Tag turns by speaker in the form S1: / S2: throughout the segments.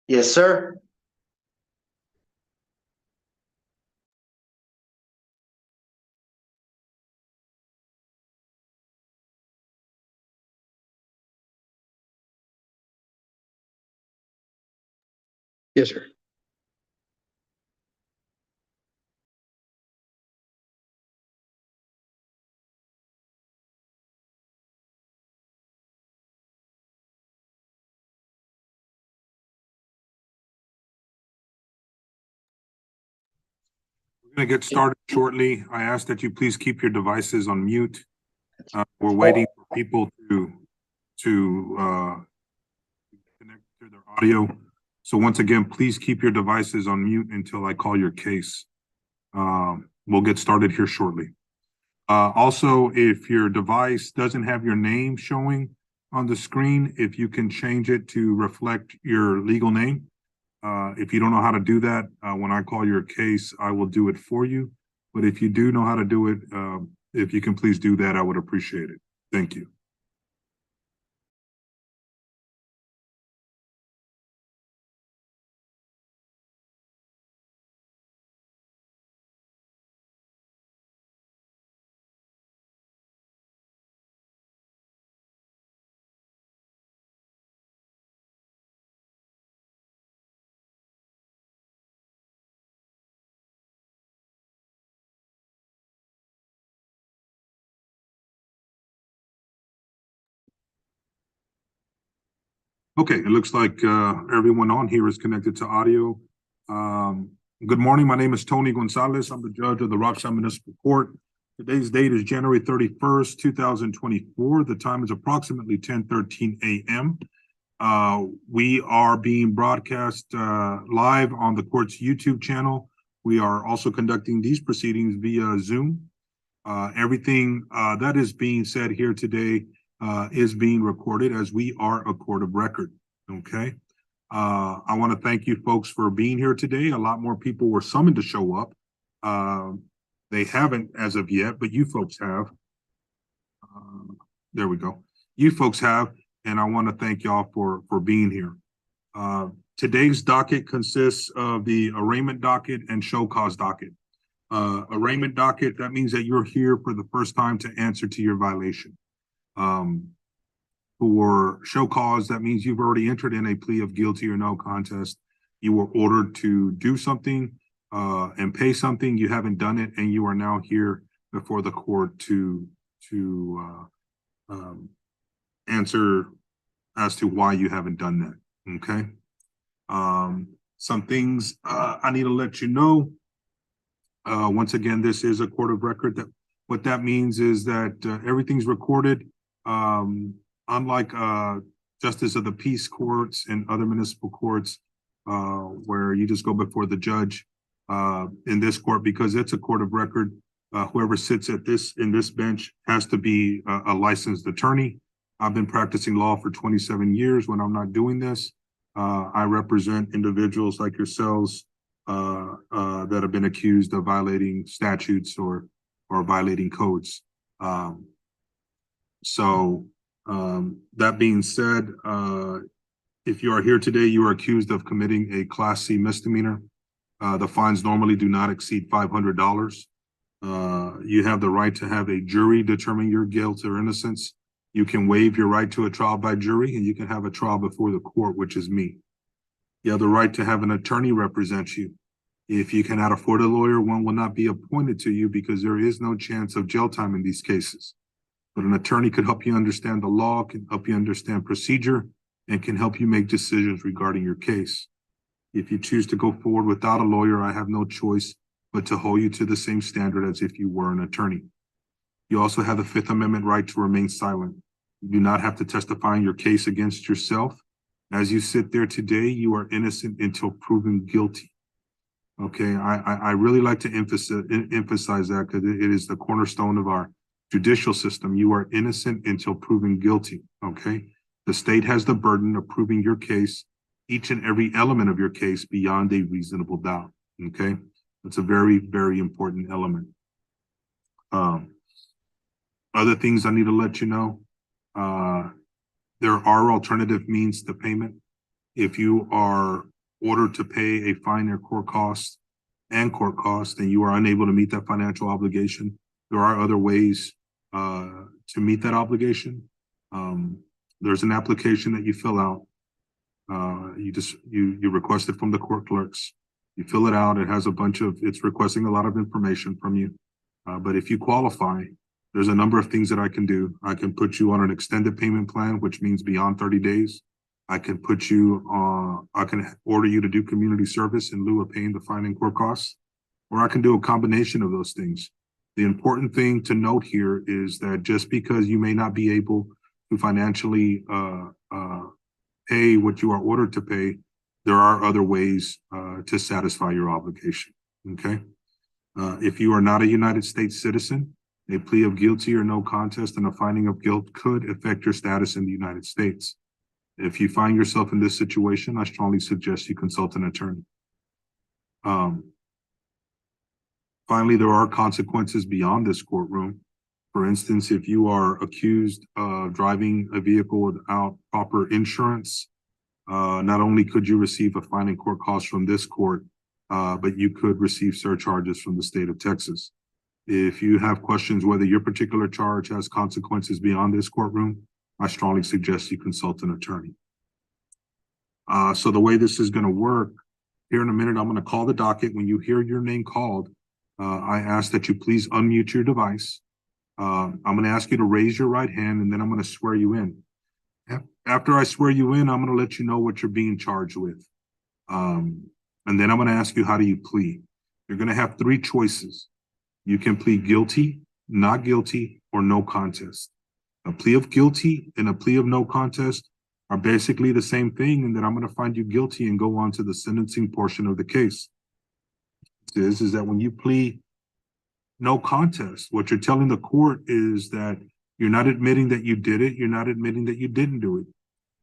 S1: Yes, sir. Yes, sir.
S2: We're going to get started shortly. I ask that you please keep your devices on mute. We're waiting for people to connect to their audio. So once again, please keep your devices on mute until I call your case. We'll get started here shortly. Also, if your device doesn't have your name showing on the screen, if you can change it to reflect your legal name. If you don't know how to do that, when I call your case, I will do it for you. But if you do know how to do it, if you can please do that, I would appreciate it. Thank you. Okay, it looks like everyone on here is connected to audio. Good morning. My name is Tony Gonzalez. I'm the judge of the Roxanne Municipal Court. Today's date is January 31st, 2024. The time is approximately 10:13 a.m. We are being broadcast live on the court's YouTube channel. We are also conducting these proceedings via Zoom. Everything that is being said here today is being recorded as we are a court of record, okay? I want to thank you folks for being here today. A lot more people were summoned to show up. They haven't as of yet, but you folks have. There we go. You folks have, and I want to thank y'all for being here. Today's docket consists of the arraignment docket and show cause docket. Arraignment docket, that means that you're here for the first time to answer to your violation. For show cause, that means you've already entered in a plea of guilty or no contest. You were ordered to do something and pay something. You haven't done it, and you are now here before the court to answer as to why you haven't done that, okay? Some things I need to let you know. Once again, this is a court of record. That what that means is that everything's recorded. Unlike justice of the peace courts and other municipal courts, where you just go before the judge, in this court, because it's a court of record, whoever sits at in this bench has to be a licensed attorney. I've been practicing law for 27 years. When I'm not doing this, I represent individuals like yourselves that have been accused of violating statutes or violating codes. That being said, if you are here today, you are accused of committing a Class C misdemeanor. The fines normally do not exceed $500. You have the right to have a jury determine your guilt or innocence. You can waive your right to a trial by jury, and you can have a trial before the court, which is me. You have the right to have an attorney represent you. If you cannot afford a lawyer, one will not be appointed to you because there is no chance of jail time in these cases. But an attorney could help you understand the law, can help you understand procedure, and can help you make decisions regarding your case. If you choose to go forward without a lawyer, I have no choice but to hold you to the same standard as if you were an attorney. You also have the Fifth Amendment right to remain silent. You do not have to testify in your case against yourself. As you sit there today, you are innocent until proven guilty. Okay, I really like to emphasize that because it is the cornerstone of our judicial system. You are innocent until proven guilty, okay? The state has the burden of proving your case, each and every element of your case beyond a reasonable doubt, okay? That's a very, very important element. Other things I need to let you know, there are alternative means to payment. If you are ordered to pay a fine or court cost and you are unable to meet that financial obligation, there are other ways to meet that obligation. There's an application that you fill out. You request it from the court clerks. You fill it out. It has it's requesting a lot of information from you. But if you qualify, there's a number of things that I can do. I can put you on an extended payment plan, which means beyond 30 days. I can I can order you to do community service in lieu of paying the fine and court costs, or I can do a combination of those things. The important thing to note here is that just because you may not be able to financially pay what you are ordered to pay, there are other ways to satisfy your obligation, okay? If you are not a United States citizen, a plea of guilty or no contest and a finding of guilt could affect your status in the United States. If you find yourself in this situation, I strongly suggest you consult an attorney. Finally, there are consequences beyond this courtroom. For instance, if you are accused of driving a vehicle without proper insurance, not only could you receive a fine and court cost from this court, but you could receive surcharges from the state of Texas. If you have questions whether your particular charge has consequences beyond this courtroom, I strongly suggest you consult an attorney. So the way this is going to work, here in a minute, I'm going to call the docket. When you hear your name called, I ask that you please unmute your device. I'm going to ask you to raise your right hand, and then I'm going to swear you in. After I swear you in, I'm going to let you know what you're being charged with. And then I'm going to ask you, how do you plead? You're going to have three choices. You can plead guilty, not guilty, or no contest. A plea of guilty and a plea of no contest are basically the same thing, and that I'm going to find you guilty and go on to the sentencing portion of the case. Is that when you plead no contest, what you're telling the court is that you're not admitting that you did it, you're not admitting that you didn't do it.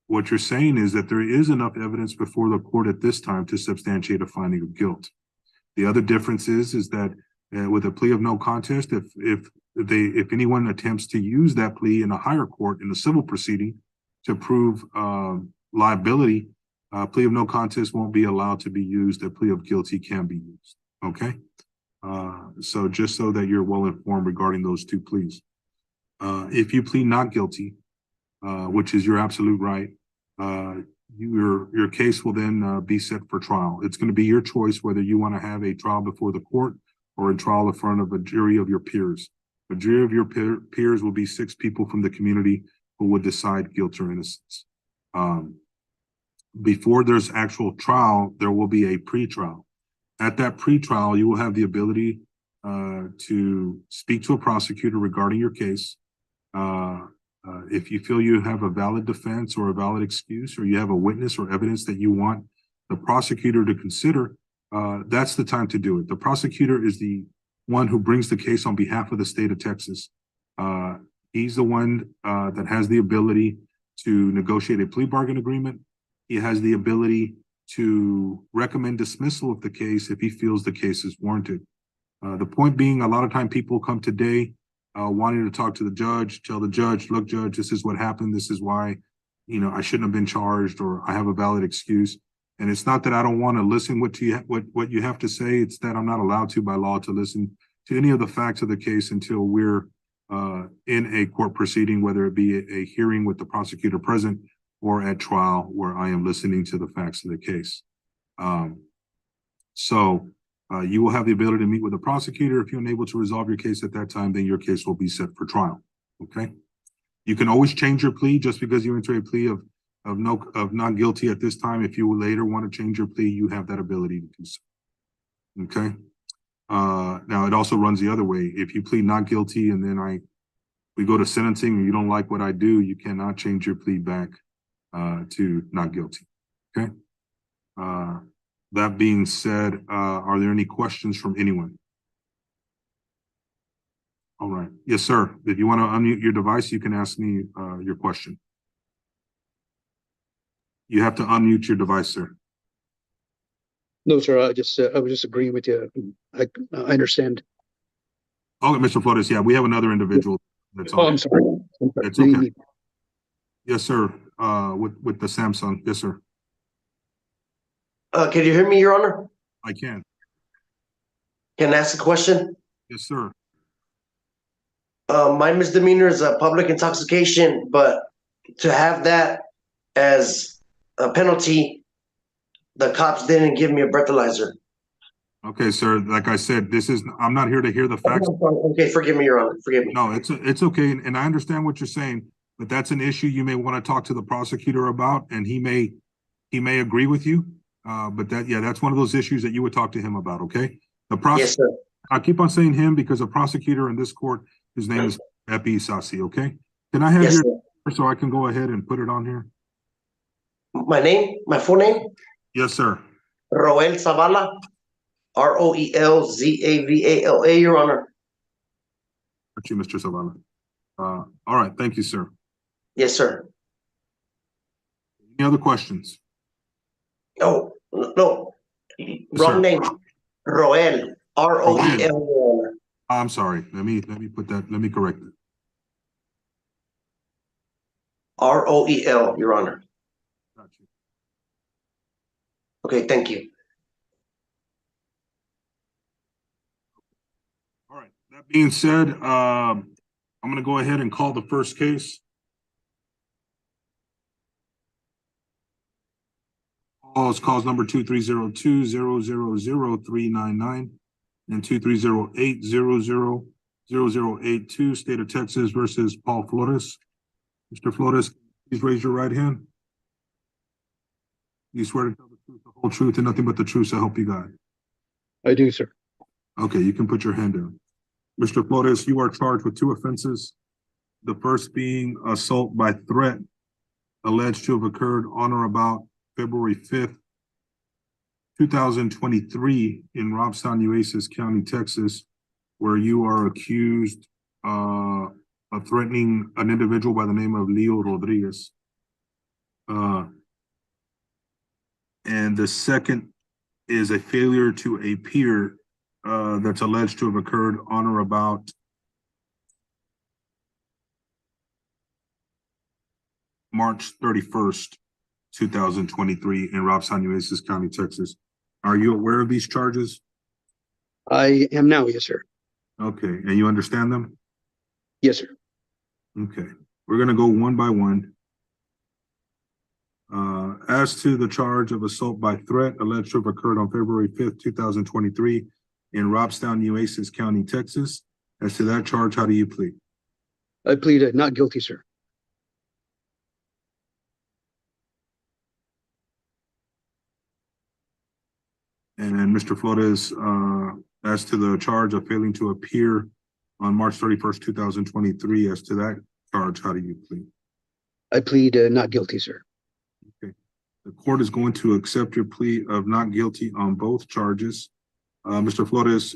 S2: What you're saying is that there is enough evidence before the court at this time to substantiate a finding of guilt. The other difference is that with a plea of no contest, if anyone attempts to use that plea in a higher court in a civil proceeding to prove liability, a plea of no contest won't be allowed to be used. A plea of guilty can be used. Okay, so just so that you're well informed regarding those two pleas. If you plead not guilty, which is your absolute right, your case will then be set for trial. It's going to be your choice whether you want to have a trial before the court or a trial in front of a jury of your peers. A jury of your peers will be 6 people from the community who would decide guilt or innocence. Before there's actual trial, there will be a pre-trial. At that pre-trial, you will have the ability to speak to a prosecutor regarding your case. If you feel you have a valid defense or a valid excuse, or you have a witness or evidence that you want the prosecutor to consider, that's the time to do it. The prosecutor is the one who brings the case on behalf of the state of Texas. He's the one that has the ability to negotiate a plea bargain agreement. He has the ability to recommend dismissal of the case if he feels the case is warranted. The point being, a lot of time people come today wanting to talk to the judge, tell the judge, look, judge, this is what happened. This is why, I shouldn't have been charged, or I have a valid excuse. And it's not that I don't want to listen what you have to say. It's that I'm not allowed to by law to listen to any of the facts of the case until we're in a court proceeding, whether it be a hearing with the prosecutor present or at trial where I am listening to the facts of the case. You will have the ability to meet with the prosecutor. If you're unable to resolve your case at that time, then your case will be set for trial. Okay. You can always change your plea. Just because you enter a plea of not guilty at this time, if you later want to change your plea, you have that ability to do so. Okay. Now it also runs the other way. If you plead not guilty and then we go to sentencing and you don't like what I do, you cannot change your plea back to not guilty. Okay. That being said, are there any questions from anyone? All right. Yes, sir. If you want to unmute your device, you can ask me your question. You have to unmute your device, sir.
S1: No, sir. I was just agreeing with you. I understand.
S2: Oh, Mr. Flores. Yeah, we have another individual. That's
S1: all. Oh, I'm sorry.
S2: It's okay. Yes, sir. With the Samsung. Yes, sir.
S3: Can you hear me, Your Honor?
S2: I can.
S3: Can I ask a question?
S2: Yes, sir.
S3: My misdemeanor is a public intoxication, but to have that as a penalty, the cops didn't give me a breathalyzer.
S2: Okay, sir. Like I said, I'm not here to hear the facts.
S3: Okay, forgive me, Your Honor. Forgive me.
S2: No, it's okay. And I understand what you're saying, but that's an issue you may want to talk to the prosecutor about, and he may agree with you. But that's one of those issues that you would talk to him about, okay?
S3: Yes, sir.
S2: I keep on saying him because a prosecutor in this court, his name is Epi Sassi, okay? Can I have
S3: Yes,
S2: your
S3: sir.
S2: so I can go ahead and put it on here?
S3: My name, my full name,
S2: Yes, sir.
S3: Roel Zavala, Roelzavala, Your Honor.
S2: Got you, Mr. Zavala. All right, thank you, sir.
S3: Yes, sir.
S2: Any other questions?
S3: No, no, wrong
S2: Sir.
S3: name. Roel, Roel, Your Honor.
S2: I'm sorry. Let me put that. Let me correct it.
S3: Roel, Your Honor.
S2: Got you.
S3: Okay, thank you.
S2: All right. That being said, I'm going to go ahead and call the first case. Calls number 23020000399 and 23080000082, State of Texas versus Paul Flores. Mr. Flores, please raise your right hand. You swear to tell the truth, the whole truth, and nothing but the truth, so help you God.
S1: I do, sir.
S2: Okay, you can put your hand down. Mr. Flores, you are charged with 2 offenses. The first being assault by threat, alleged to have occurred on or about February 5th, 2023 in Robstown, Nueces County, Texas, where you are accused of threatening an individual by the name of Leo Rodriguez. And the second is a failure to appear that's alleged to have occurred on or about March 31st, 2023 in Robstown, Nueces County, Texas. Are you aware of these charges?
S1: I am now, yes, sir.
S2: Okay, and you understand them?
S1: Yes, sir.
S2: Okay, we're gonna go one by one. As to the charge of assault by threat alleged to have occurred on February 5th, 2023 in Robstown, Nueces County, Texas. As to that charge, how do you plead?
S1: I plead not guilty, sir.
S2: And Mr. Flores, as to the charge of failing to appear on March 31st, 2023, as to that charge, how do you plead?
S1: I plead not guilty, sir.
S2: Okay. The court is going to accept your plea of not guilty on both charges. Mr. Flores,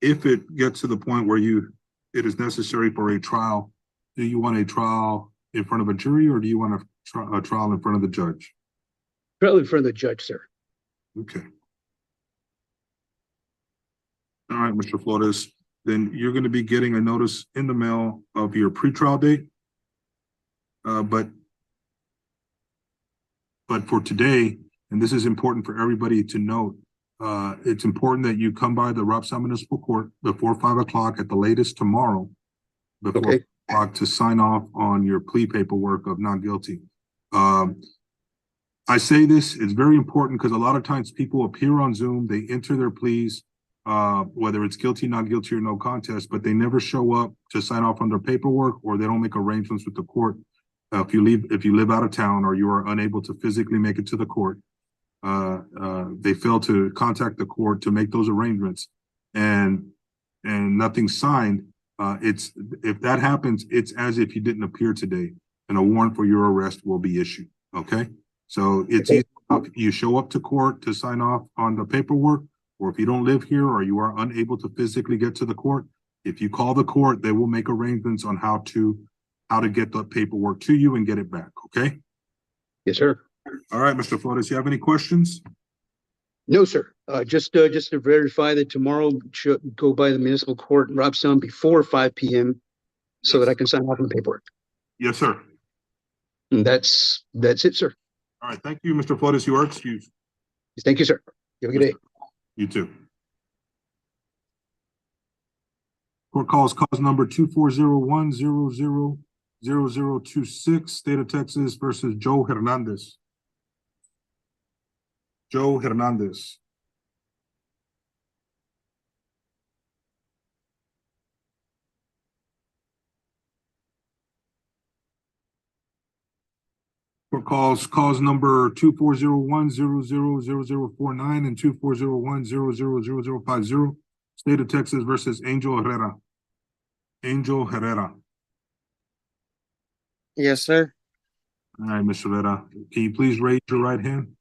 S2: if it gets to the point where it is necessary for a trial, do you want a trial in front of a jury or do you want a trial in front of the judge?
S1: Trial in front of the judge, sir.
S2: Okay. All right, Mr. Flores, then you're going to be getting a notice in the mail of your pretrial date. But for today, and this is important for everybody to note, it's important that you come by the Robstown Municipal Court before 5 o'clock at the latest tomorrow, before 5 o'clock to sign off on your plea paperwork of not guilty. I say this, it's very important because a lot of times people appear on Zoom, they enter their pleas, whether it's guilty, not guilty, or no contest, but they never show up to sign off on their paperwork or they don't make arrangements with the court. If you live out of town or you are unable to physically make it to the court, they fail to contact the court to make those arrangements and nothing's signed. If that happens, it's as if you didn't appear today and a warrant for your arrest will be issued. Okay. So it's either you show up to court to sign off on the paperwork, or if you don't live here or you are unable to physically get to the court, if you call the court, they will make arrangements on how to get the paperwork to you and get it back. Okay.
S1: Yes, sir.
S2: All right, Mr. Flores, you have any questions?
S1: No, sir. Just to verify that tomorrow should go by the municipal court in Robstown before 5 p.m. so that I can sign off on the paperwork.
S2: Yes, sir.
S1: And that's it, sir.
S2: All right, thank you, Mr. Flores. You are excused.
S1: Thank you, sir. You have a good day.
S2: You too. Court calls cause number 24010000026, State of Texas versus Joe Hernandez. Joe Hernandez. Court calls cause number 24010000049 and 24010000050, State of Texas versus Angel Herrera. Angel Herrera.
S4: Yes, sir.
S2: All right, Mr. Herrera, can you please raise your right hand?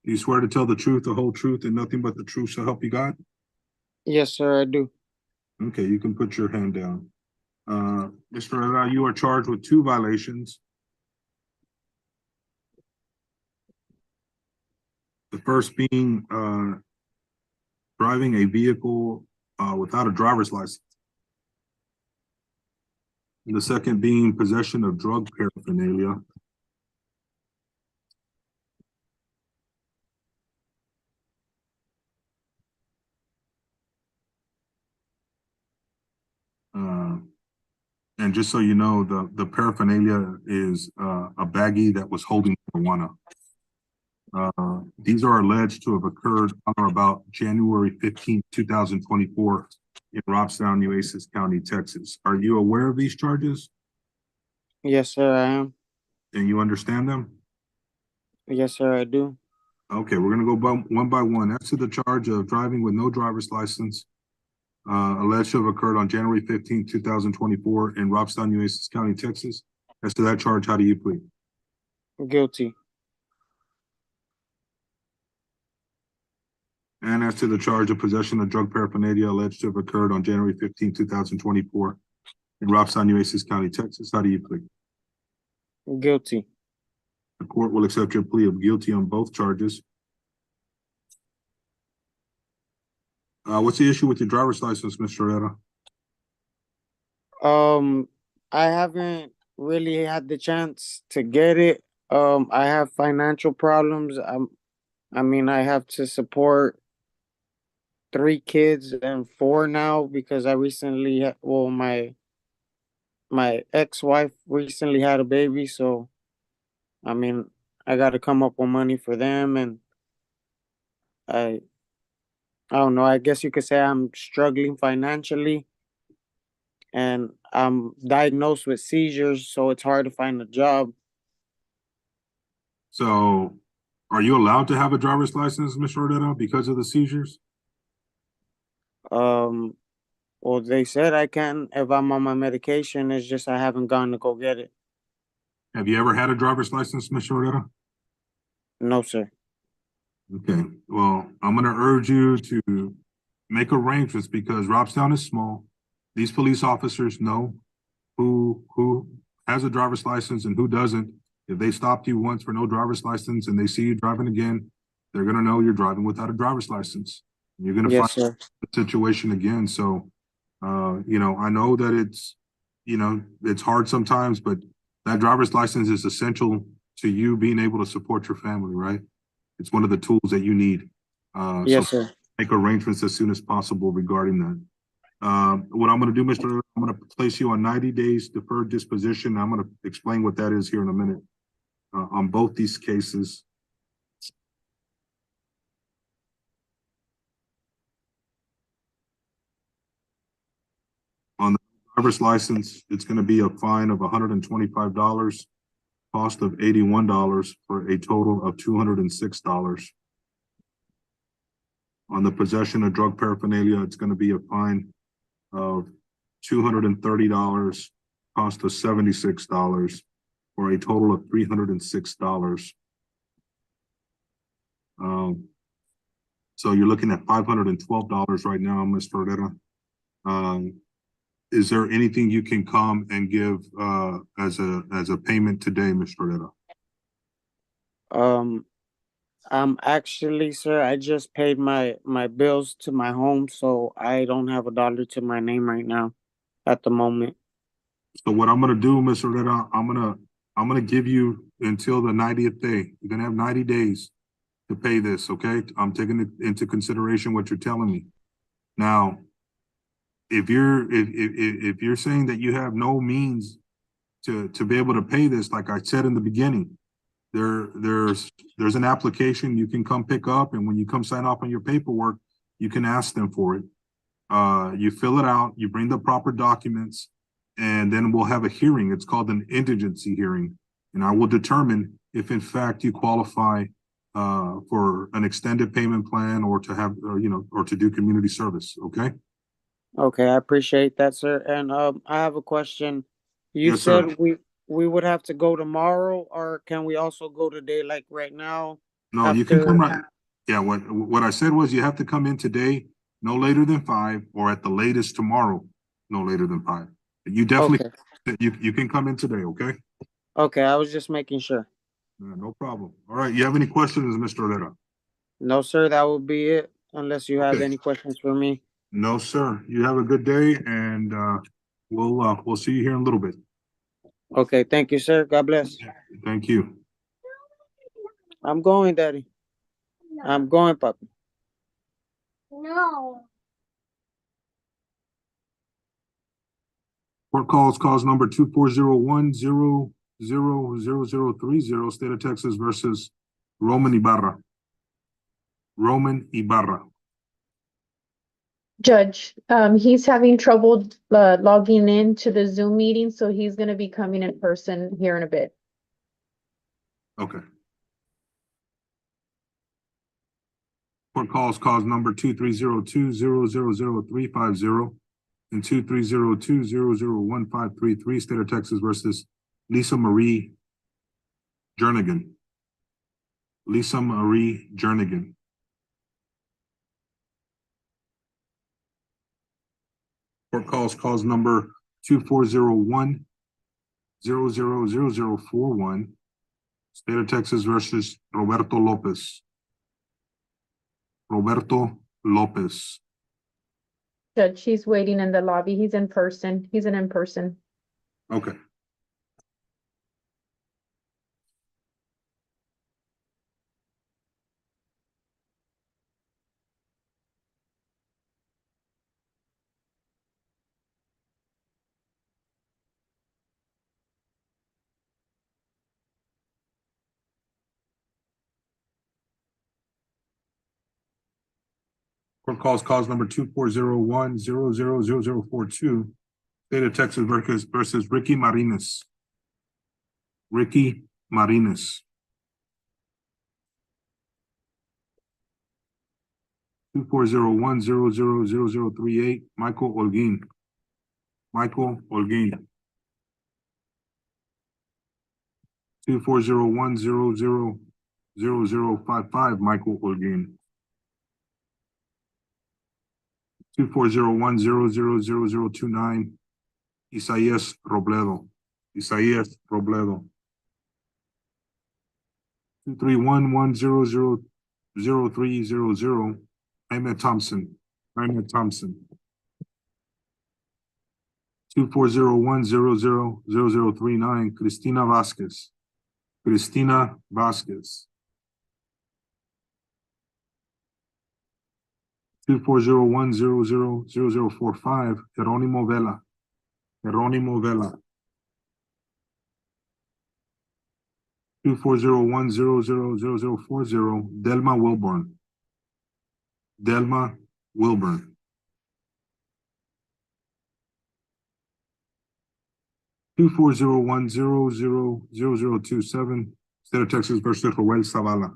S2: Do you swear to tell the truth, the whole truth, and nothing but the truth shall help you God?
S4: Yes, sir, I do.
S2: Okay, you can put your hand down. Mr. Herrera, you are charged with 2 violations. The first being driving a vehicle without a driver's license. And the second being possession of drug paraphernalia. And just so you know, the paraphernalia is a baggie that was holding marijuana. These are alleged to have occurred on or about January 15th, 2024 in Robstown, Nueces County, Texas. Are you aware of these charges
S4: Yes, sir, I am.
S2: and you understand them?
S4: Yes, sir, I do.
S2: Okay, we're gonna go one by one. As to the charge of driving with no driver's license, alleged to have occurred on January 15th, 2024 in Robstown, Nueces County, Texas. As to that charge, how do you plead?
S4: Guilty.
S2: And as to the charge of possession of drug paraphernalia alleged to have occurred on January 15th, 2024 in Robstown, Nueces County, Texas, how do you plead?
S4: Guilty.
S2: The court will accept your plea of guilty on both charges. What's the issue with your driver's license, Mr. Herrera?
S4: I haven't really had the chance to get it. I have financial problems. I mean, I have to support 3 kids and 4 now because I recently, my ex-wife recently had a baby, so I mean, I got to come up with money for them, and I don't know. I guess you could say I'm struggling financially, and I'm diagnosed with seizures, so it's hard to find a job.
S2: So are you allowed to have a driver's license, Mr. Herrera, because of the seizures?
S4: Um, well, they said I can if I'm on my medication. It's just I haven't gone to go get it.
S2: Have you ever had a driver's license, Mr. Herrera?
S4: No, sir.
S2: Okay, well, I'm gonna urge you to make arrangements because Robstown is small. These police officers know who has a driver's license and who doesn't. If they stopped you once for no driver's license and they see you driving again, they're gonna know you're driving without a driver's license. You're gonna
S4: Yes,
S2: find
S4: sir.
S2: the situation again. So, you know, I know that it's, you know, it's hard sometimes, but that driver's license is essential to you being able to support your family, right? It's one of the tools that you need.
S4: Yes,
S2: So
S4: sir.
S2: make arrangements as soon as possible regarding that. What I'm going to do, Mr. Herrera, I'm going to place you on 90 days deferred disposition. I'm going to explain what that is here in a minute on both these cases. On the driver's license, it's going to be a fine of $125, cost of $81 for a total of $206. On the possession of drug paraphernalia, it's going to be a fine of $230, cost of $76 for a total of $306. So you're looking at $512 right now, Mr. Herrera. Is there anything you can come and give as a payment today, Mr. Herrera?
S4: Actually, sir, I just paid my bills to my home, so I don't have $1 to my name right now at the moment.
S2: So what I'm gonna do, Mr. Herrera, I'm gonna give you until the 90th day. You're gonna have 90 days to pay this, okay? I'm taking it into consideration what you're telling me. Now, if you're saying that you have no means to be able to pay this, like I said in the beginning, there's an application you can come pick up, and when you come sign off on your paperwork, you can ask them for it. You fill it out, you bring the proper documents, and then we'll have a hearing. It's called an indigency hearing, and I will determine if in fact you qualify for an extended payment plan, or to have, or to do community service. Okay.
S4: Okay, I appreciate that, sir. And I have a question. You
S2: Yes, sir.
S4: said we would have to go tomorrow, or can we also go today, like right now?
S2: No, you can come
S4: After,
S2: right. Yeah, what I said was you have to come in today, no later than 5, or at the latest tomorrow, no later than 5. You definitely,
S4: okay,
S2: you can come in today, okay?
S4: okay, I was just making sure.
S2: No problem. All right, you have any questions, Mr. Herrera?
S4: No, sir, that would be it, unless you have
S2: Okay.
S4: any questions for me.
S2: No, sir. You have a good day, and we'll see you here in a little bit.
S4: Okay, thank you, sir. God bless.
S2: Thank you.
S4: I'm going, Daddy. I'm going, Papi.
S5: No.
S2: Court calls number 2401000030, State of Texas versus Roman Ibarra. Roman Ibarra.
S6: Judge, he's having trouble logging in to the Zoom meeting, so he's gonna be coming in person here in a bit.
S2: Okay. Court calls number 2302000350 and 2302001533, State of Texas versus Lisa Marie Jernigan. Lisa Marie Jernigan. Court calls number 2401000041, State of Texas versus Roberto Lopez. Roberto Lopez.
S6: Judge, he's waiting in the lobby. He's in person. He's an in-person.
S2: Okay. Court calls number 2401000042, State of Texas versus Ricky Marines. Ricky Marines. 2401000038, Michael Olguin. Michael Olguin. 2401000055, Michael Olguin. 2401000029, Isaías Robledo. Isaías Robledo. 2311000300, Jaime Thompson. Jaime Thompson. 2401000039, Cristina Vasquez. Cristina Vasquez. 2401000045, Jerónimo Vela. Jerónimo Vela. 2401000040, Delma Wilburn. Delma Wilburn. 2401000027, State of Texas versus Joel Zavala.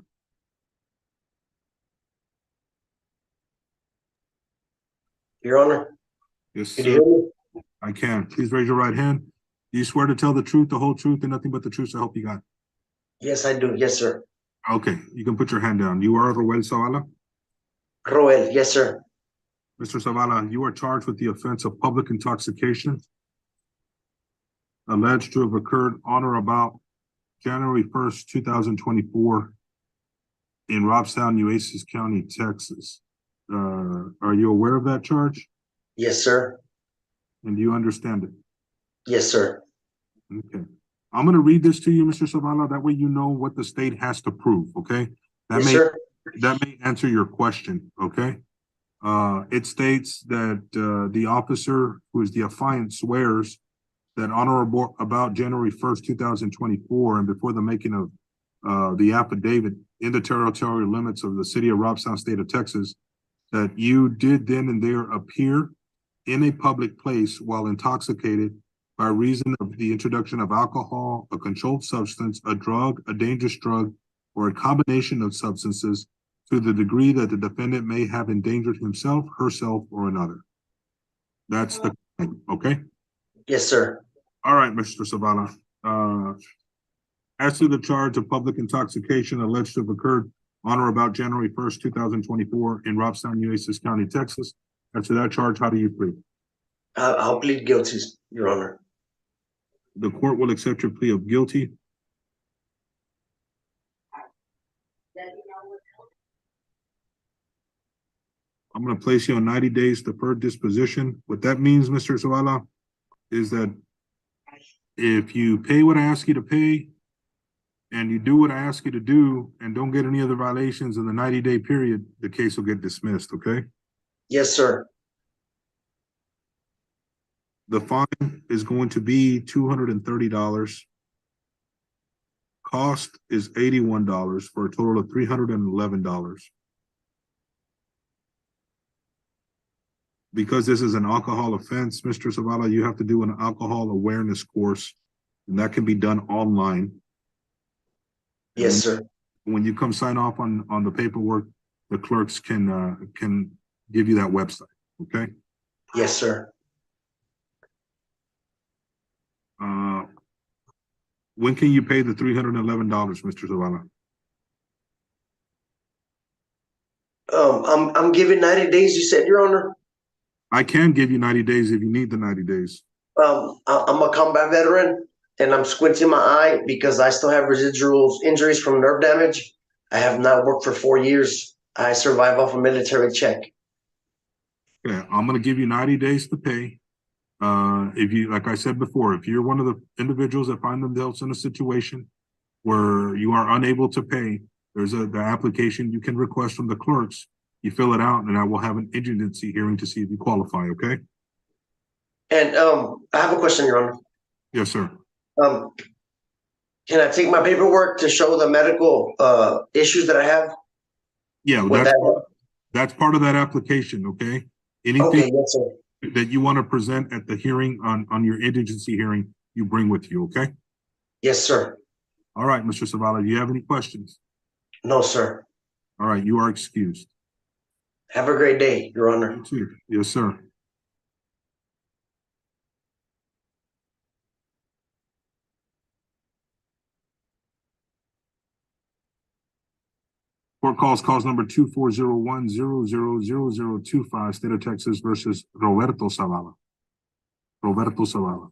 S3: Your Honor,
S2: Yes,
S3: can you
S2: sir.
S3: hear me?
S2: I can. Please raise your right hand. Do you swear to tell the truth, the whole truth, and nothing but the truth, so help you God?
S3: Yes, I do. Yes, sir.
S2: Okay, you can put your hand down. You are Joel Zavala?
S3: Roel, yes, sir.
S2: Mr. Zavala, you are charged with the offense of public intoxication, alleged to have occurred on or about January 1st, 2024 in Robstown, Nueces County, Texas. Are you aware of that charge?
S3: Yes, sir.
S2: And do you understand it?
S3: Yes, sir.
S2: Okay. I'm going to read this to you, Mr. Zavala. That way you know what the state has to prove, okay?
S3: Yes, sir.
S2: that may answer your question, okay? It states that, the officer who is the affiant swears that on or about January 1st, 2024, and before the making of, the affidavit in the territorial limits of the city of Robstown, state of Texas, that you did then and there appear in a public place while intoxicated by reason of the introduction of alcohol, a controlled substance, a drug, a dangerous drug, or a combination of substances to the degree that the defendant may have endangered himself, herself, or another. That's the thing, okay?
S3: Yes, sir.
S2: All right, Mr. Zavala. As to the charge of public intoxication alleged to have occurred on or about January 1st, 2024 in Robstown, Nueces County, Texas. As to that charge, how do you plead?
S3: I'll plead guilty, Your Honor.
S2: The court will accept your plea of guilty. I'm going to place you on 90 days deferred disposition. What that means, Mr. Zavala, is that if you pay what I ask you to pay and you do what I ask you to do and don't get any other violations in the 90-day period, the case will get dismissed, okay?
S3: Yes, sir.
S2: The fine is going to be $230. Cost is $81 for a total of $311. Because this is an alcohol offense, Mr. Zavala, you have to do an alcohol awareness course, and that can be done online.
S3: Yes, sir.
S2: When you come sign off on the paperwork, the clerks can give you that website, okay?
S3: Yes, sir.
S2: When can you pay the $311, Mr. Zavala?
S3: I'm giving 90 days, you said, Your Honor.
S2: I can give you 90 days if you need the 90 days.
S3: I'm a combat veteran and I'm squinting my eye because I still have residual injuries from nerve damage. I have not worked for 4 years. I survive off a military check.
S2: Okay, I'm gonna give you 90 days to pay. If you, like I said before, if you're one of the individuals that find themselves in a situation where you are unable to pay, there's the application you can request from the clerks. You fill it out and I will have an emergency hearing to see if you qualify, okay?
S3: And I have a question, Your Honor.
S2: Yes, sir.
S3: Can I take my paperwork to show the medical issues that I have?
S2: Yeah,
S3: Would
S2: that's part of that application, okay?
S3: okay,
S2: Anything
S3: yes, sir.
S2: that you want to present at the hearing on your indigency hearing, you bring with you, okay?
S3: Yes, sir.
S2: All right, Mr. Zavala, do you have any questions?
S3: No, sir.
S2: All right, you are excused.
S3: Have a great day, Your Honor.
S2: You too. Yes, sir. Court calls number 2401-000025, State of Texas versus Roberto Zavala. Roberto Zavala.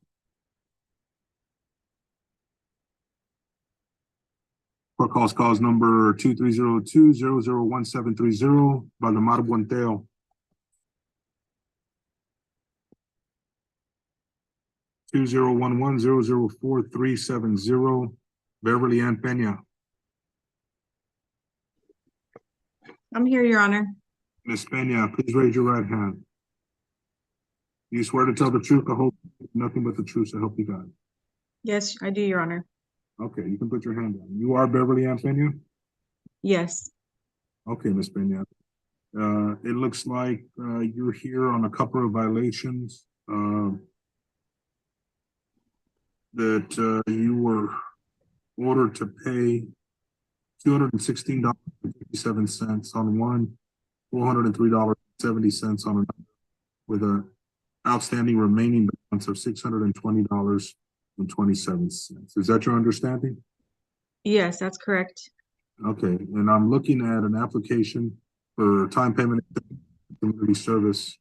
S2: Court calls number 2302-001730, Valdemar Buenteo. Two 011-004370, Beverly Ann Peña.
S5: I'm here, Your Honor.
S2: Ms. Peña, please raise your right hand. You swear to tell the truth, the whole, nothing but the truth, so help you God.
S5: Yes, I do, Your Honor.
S2: Okay, you can put your hand down. You are Beverly Ann Peña?
S5: Yes.
S2: Okay, Ms. Peña. It looks like you're here on a couple of violations that you were ordered to pay $216.57 on one, $403.70 on another, with an outstanding remaining balance of $620.27. Is that your understanding?
S5: Yes, that's correct.
S2: Okay, and I'm looking at an application for time payment community service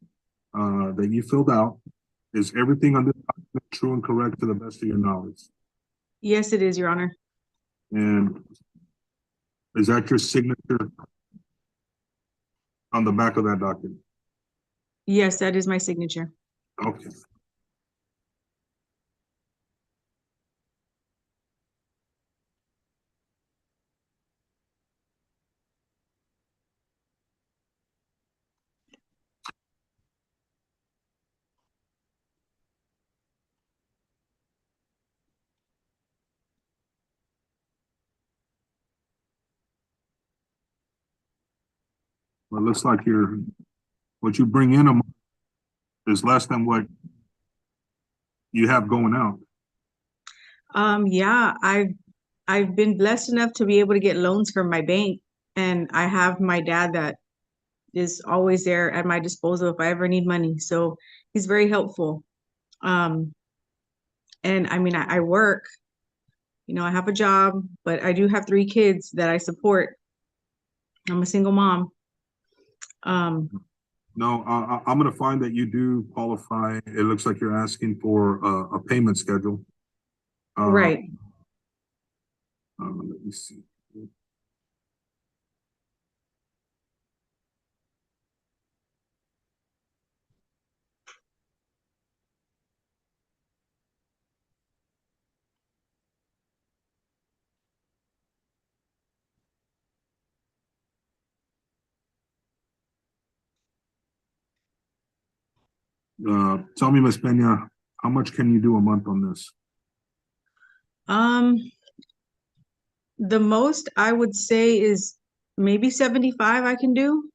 S2: that you filled out. Is everything on this document true and correct to the best of your knowledge?
S5: Yes, it is, Your Honor.
S2: And is that your signature on the back of that document?
S5: Yes, that is my signature.
S2: Okay. Well, it looks like what you bring in a month is less than what you have going out.
S5: Yeah, I've been blessed enough to be able to get loans from my bank, and I have my dad that is always there at my disposal if I ever need money. So he's very helpful. And I mean, I work, I have a job, but I do have 3 kids that I support. I'm a single mom.
S2: No, I'm gonna find that you do qualify. It looks like you're asking for a payment schedule.
S5: Right.
S2: Let me see. Tell me, Ms. Pena, how much can you do a month on this?
S5: The most I would say is maybe 75 I can do.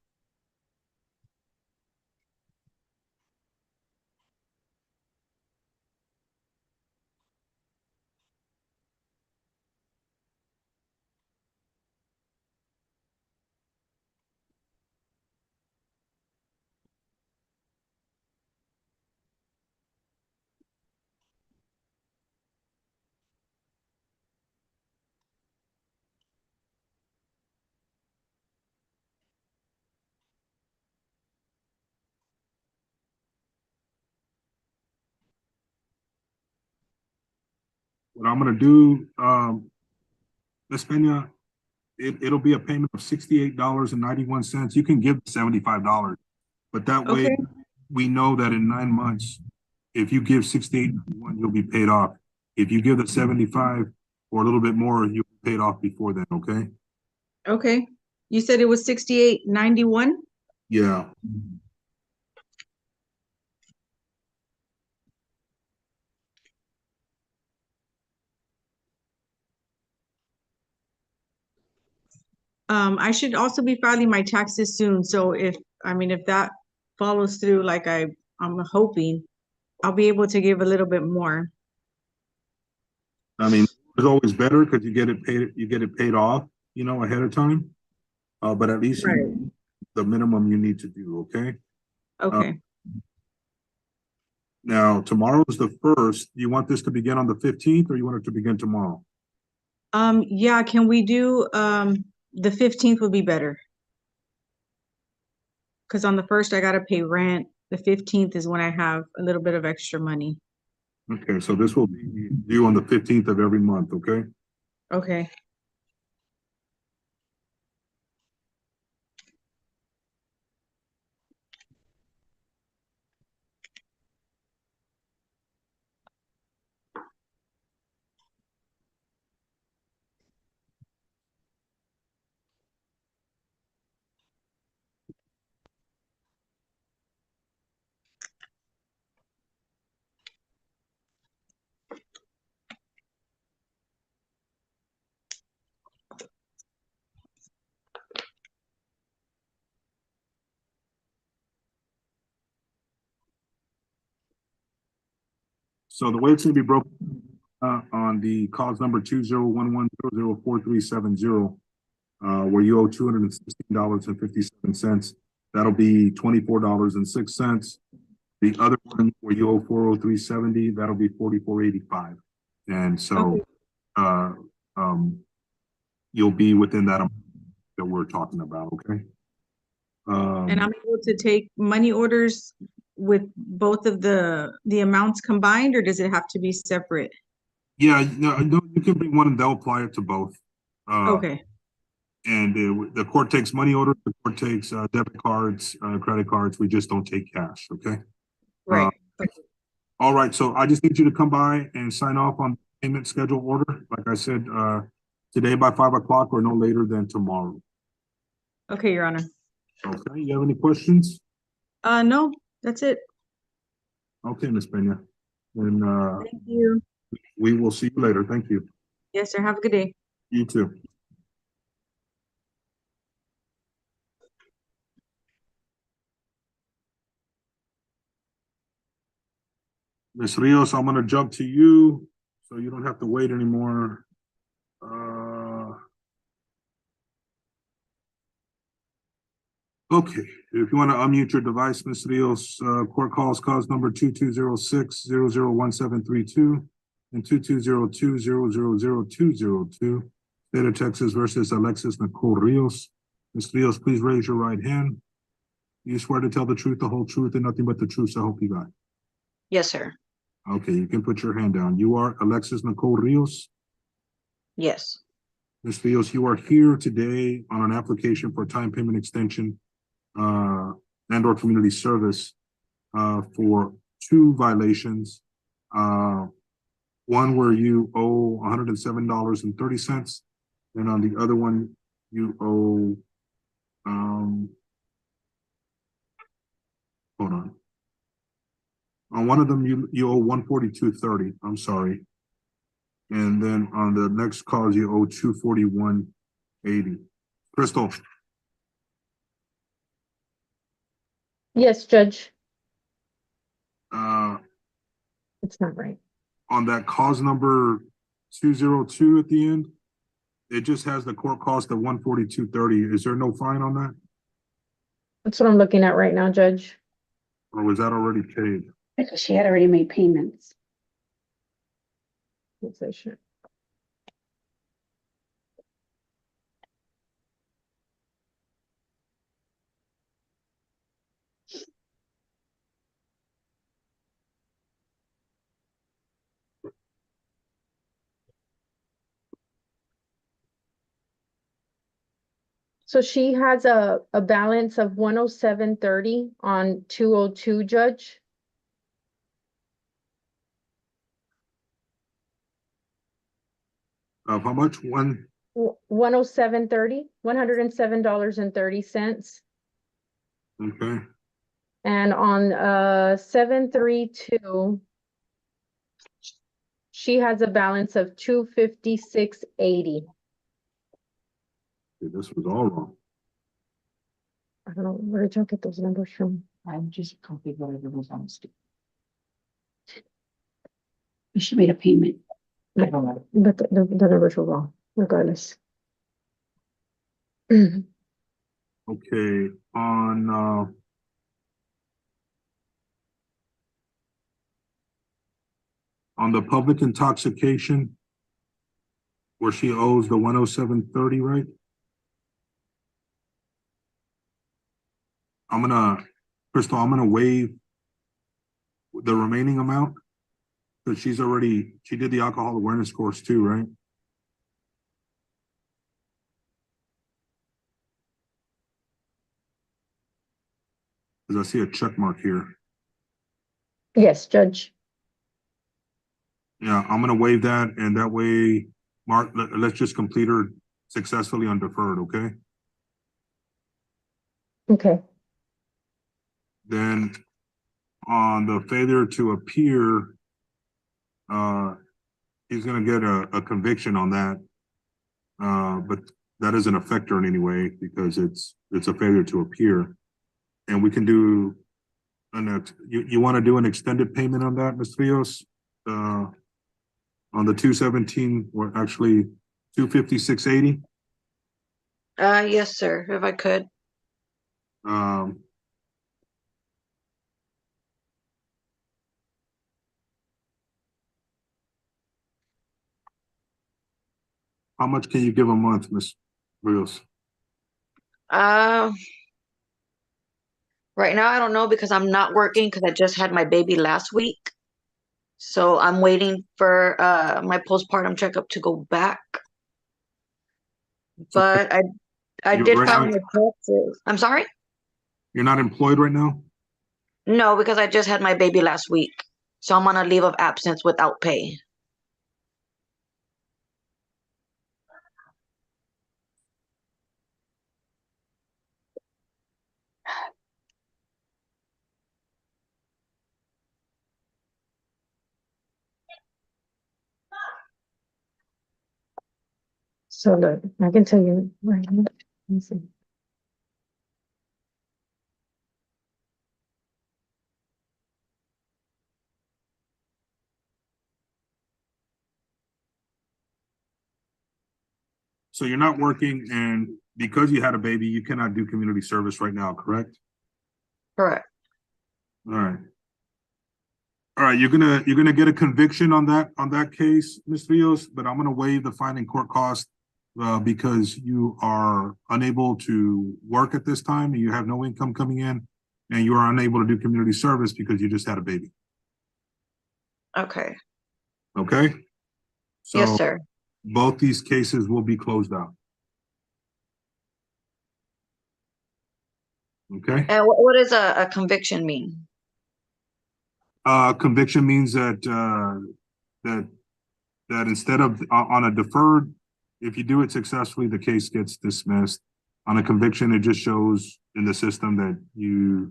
S2: What I'm gonna do, Ms. Pena, it'll be a payment of $68.91. You can give $75, but that way
S5: Okay.
S2: we know that in 9 months, if you give 68.91, you'll be paid off. If you give the 75 or a little bit more, you'll be paid off before then, okay?
S5: Okay. You said it was 68.91?
S2: Yeah.
S5: I should also be filing my taxes soon. So if that follows through like I'm hoping, I'll be able to give a little bit more.
S2: I mean, it's always better because you get it paid off, ahead of time. But at least you know the minimum you need to do, okay?
S5: Okay.
S2: Now, tomorrow is the 1st. You want this to begin on the 15th or you want it to begin tomorrow?
S5: Yeah, can we do the 15th would be better. Because on the 1st I gotta pay rent. The 15th is when I have a little bit of extra money.
S2: Okay, so this will be due on the 15th of every month, okay?
S5: Okay.
S2: So the way it's gonna be broken on the cause number 201100437, where you owe $216.57, that'll be $24.06. The other one where you owe 403.70, that'll be 44.85. And so you'll be within that amount that we're talking about, okay?
S5: And I'm able to take money orders with both of the amounts combined, or does it have to be separate?
S2: Yeah, no, you can bring one and they'll apply it to both.
S5: Okay.
S2: And the court takes money orders, the court takes debit cards, credit cards. We just don't take cash, okay?
S5: Right.
S2: All right, so I just need you to come by and sign off on payment schedule order. Like I said, today by 5 o'clock or no later than tomorrow.
S5: Okay, Your Honor.
S2: Okay, you have any questions?
S5: No, that's it.
S2: Okay, Ms. Pena. And
S5: Thank you.
S2: we will see you later. Thank you.
S5: Yes, sir. Have a good day.
S2: You too. Ms. Rios, I'm gonna jump to you, so you don't have to wait anymore. Okay, if you want to unmute your device, Ms. Rios, court calls cause number 2206-001732 and 2202-000202. State of Texas versus Alexis Nicole Rios. Ms. Rios, please raise your right hand. You swear to tell the truth, the whole truth, and nothing but the truth, so help you God.
S7: Yes, sir.
S2: Okay, you can put your hand down. You are Alexis Nicole Rios.
S7: Yes.
S2: Ms. Rios, you are here today on an application for time payment extension and/or community service for two violations. One where you owe $107.30, and on the other one you owe hold on. On one of them you owe $142.30. I'm sorry. And then on the next cause you owe $241.80. Crystal.
S6: Yes, Judge.
S2: Uh,
S6: It's not right.
S2: on that cause number 202 at the end, it just has the court cost of $142.30. Is there no fine on that?
S6: That's what I'm looking at right now, Judge.
S2: Or was that already paid?
S8: Because she had already made payments.
S6: Let's say sure. So she has a balance of 107.30 on 202, Judge.
S2: Of how much?
S6: 107.30, $107.30.
S2: Okay.
S6: And on 732, she has a balance of 256.80.
S2: This was all wrong.
S6: I don't know, where did y'all get those numbers from?
S8: I'm just copied whatever was on the stick. She made a payment. I don't know.
S6: But the numbers were wrong, regardless.
S2: Okay, on the public intoxication, where she owes the 107.30, right? Crystal, I'm gonna waive the remaining amount. Because she did the alcohol awareness course too, right? Because I see a check mark here.
S6: Yes, Judge.
S2: Yeah, I'm gonna waive that, and that way, Mark, let's just complete her successfully on deferred, okay?
S6: Okay.
S2: Then on the failure to appear, he's gonna get a conviction on that. But that doesn't affect her in any way because it's a failure to appear. And we can do you want to do an extended payment on that, Ms. Rios? On the 217, or actually 256.80.
S7: Yes, sir, if I could.
S2: How much can you give a month, Ms. Rios?
S7: Uh, right now I don't know because I'm not working because I just had my baby last week. So I'm waiting for my postpartum checkup to go back. But I did
S2: Right
S7: file
S2: now,
S7: my taxes. I'm sorry?
S2: you're not employed right now?
S7: No, because I just had my baby last week. So I'm on a leave of absence without pay.
S6: So look, I can tell you right now. Let me see.
S2: So you're not working, and because you had a baby, you cannot do community service right now, correct?
S7: Correct.
S2: All right. All right, you're gonna get a conviction on that case, Ms. Rios, but I'm gonna waive the fine and court cost because you are unable to work at this time, and you have no income coming in, and you are unable to do community service because you just had a baby.
S7: Okay.
S2: Okay?
S7: Yes,
S2: So
S7: sir.
S2: both these cases will be closed out. Okay?
S7: And what does a conviction mean?
S2: Conviction means that that instead of on a deferred, if you do it successfully, the case gets dismissed. On a conviction, it just shows in the system that you're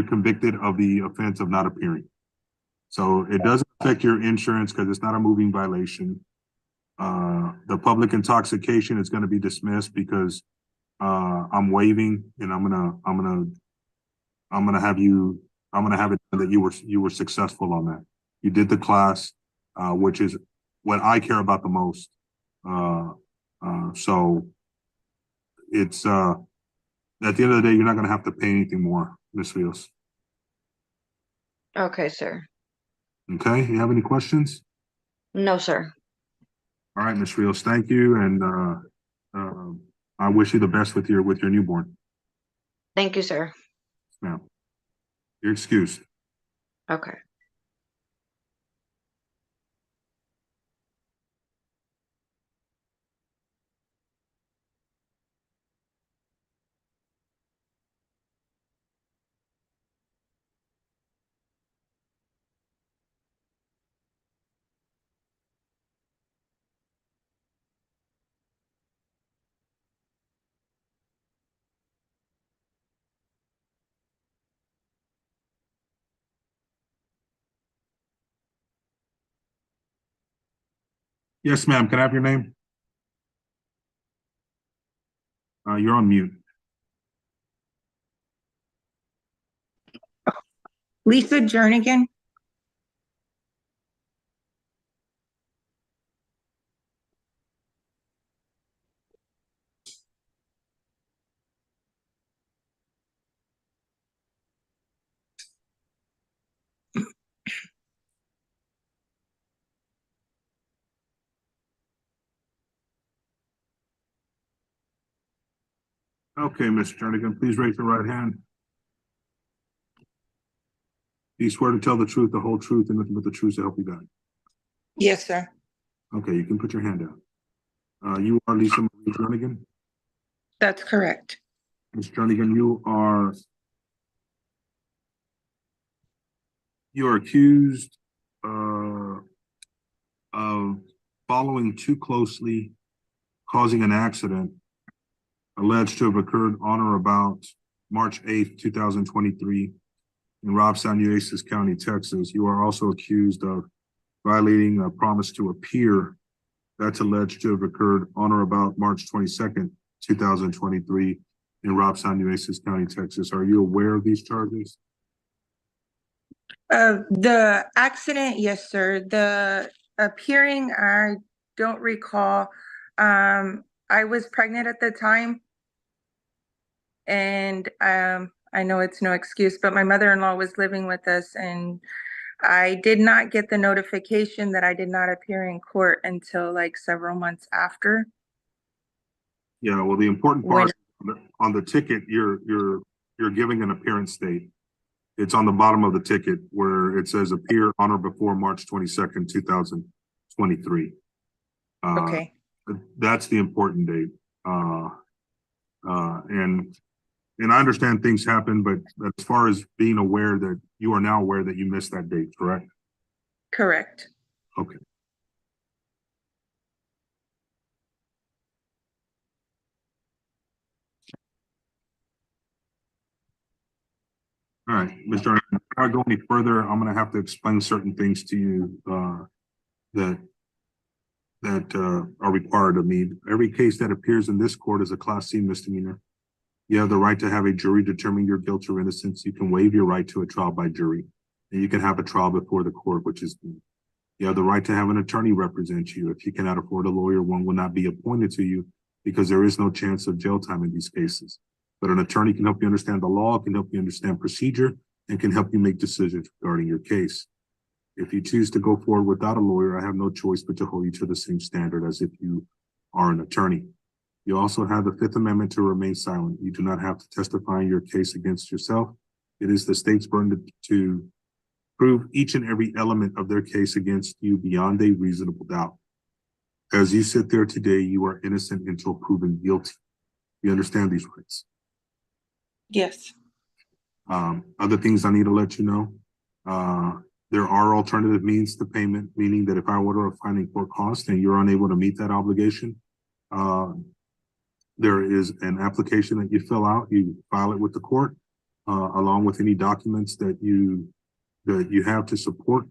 S2: convicted of the offense of not appearing. So it doesn't affect your insurance because it's not a moving violation. The public intoxication is going to be dismissed because I'm waiving, and I'm gonna have it that you were successful on that. You did the class, which is what I care about the most. So it's at the end of the day, you're not gonna have to pay anything more, Ms. Rios.
S7: Okay, sir.
S2: Okay, you have any questions?
S7: No, sir.
S2: All right, Ms. Rios, thank you, and I wish you the best with your newborn.
S7: Thank you, sir.
S2: Ma'am, you're excused.
S7: Okay.
S2: Yes, ma'am. Can I have your name? You're on mute.
S9: Lisa Jernigan.
S2: Okay, Ms. Jernigan, please raise your right hand. Do you swear to tell the truth, the whole truth, and nothing but the truth to help you God?
S9: Yes, sir.
S2: Okay, you can put your hand down. You are Lisa Marie Jernigan?
S9: That's correct.
S2: Ms. Jernigan, you are accused of following too closely, causing an accident alleged to have occurred on or about March 8th, 2023 in Robstown, Nueces County, Texas. You are also accused of violating a promise to appear that's alleged to have occurred on or about March 22nd, 2023 in Robstown, Nueces County, Texas. Are you aware of these charges?
S9: The accident, yes, sir. The appearing, I don't recall. I was pregnant at the time. And I know it's no excuse, but my mother-in-law was living with us, and I did not get the notification that I did not appear in court until like several months after.
S2: Yeah, well, the important part on the ticket, you're giving an appearance date. It's on the bottom of the ticket where it says appear on or before March 22nd, 2023.
S9: Okay.
S2: That's the important date. And I understand things happen, but as far as being aware that you are now aware that you missed that date, correct?
S9: Correct.
S2: Okay. All right, Mr. Jordan, before I go any further, I'm gonna have to explain certain things to you that are required of me. Every case that appears in this court is a Class C misdemeanor. You have the right to have a jury determine your guilt or innocence. You can waive your right to a trial by jury. And you can have a trial before the court, which is You have the right to have an attorney represent you. If you cannot afford a lawyer, one will not be appointed to you because there is no chance of jail time in these cases. But an attorney can help you understand the law, can help you understand procedure, and can help you make decisions regarding your case. If you choose to go forward without a lawyer, I have no choice but to hold you to the same standard as if you are an attorney. You also have the Fifth Amendment to remain silent. You do not have to testify in your case against yourself. It is the state's burden to prove each and every element of their case against you beyond a reasonable doubt. As you sit there today, you are innocent until proven guilty. You understand these rights?
S9: Yes.
S2: Other things I need to let you know. There are alternative means to payment, meaning that if I order a fine in court cost and you're unable to meet that obligation, there is an application that you fill out, you file it with the court, along with any documents that you have to support.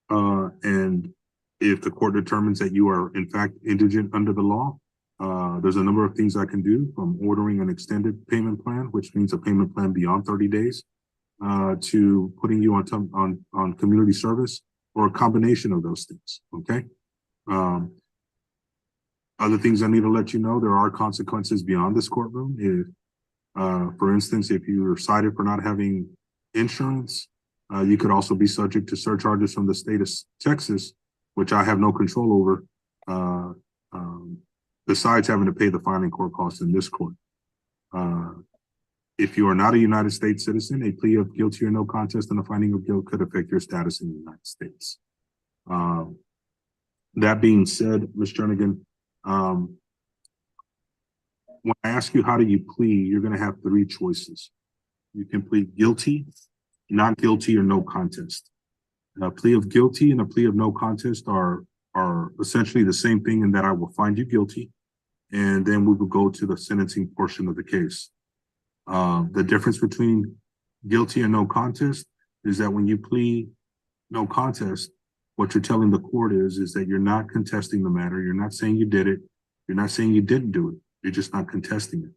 S2: And if the court determines that you are in fact indigent under the law, there's a number of things I can do, from ordering an extended payment plan, which means a payment plan beyond 30 days, to putting you on community service, or a combination of those things, okay? Other things I need to let you know, there are consequences beyond this courtroom. If, for instance, if you are cited for not having insurance, you could also be subject to surcharges from the state of Texas, which I have no control over, besides having to pay the fine and court costs in this court. If you are not a United States citizen, a plea of guilty or no contest and a finding of guilt could affect your status in the United States. That being said, Ms. Jernigan, when I ask you how do you plead, you're going to have three choices. You can plead guilty, not guilty, or no contest. A plea of guilty and a plea of no contest are essentially the same thing, in that I will find you guilty, and then we will go to the sentencing portion of the case. The difference between guilty and no contest is that when you plead no contest, what you're telling the court is that you're not contesting the matter. You're not saying you did it. You're not saying you didn't do it. You're just not contesting it.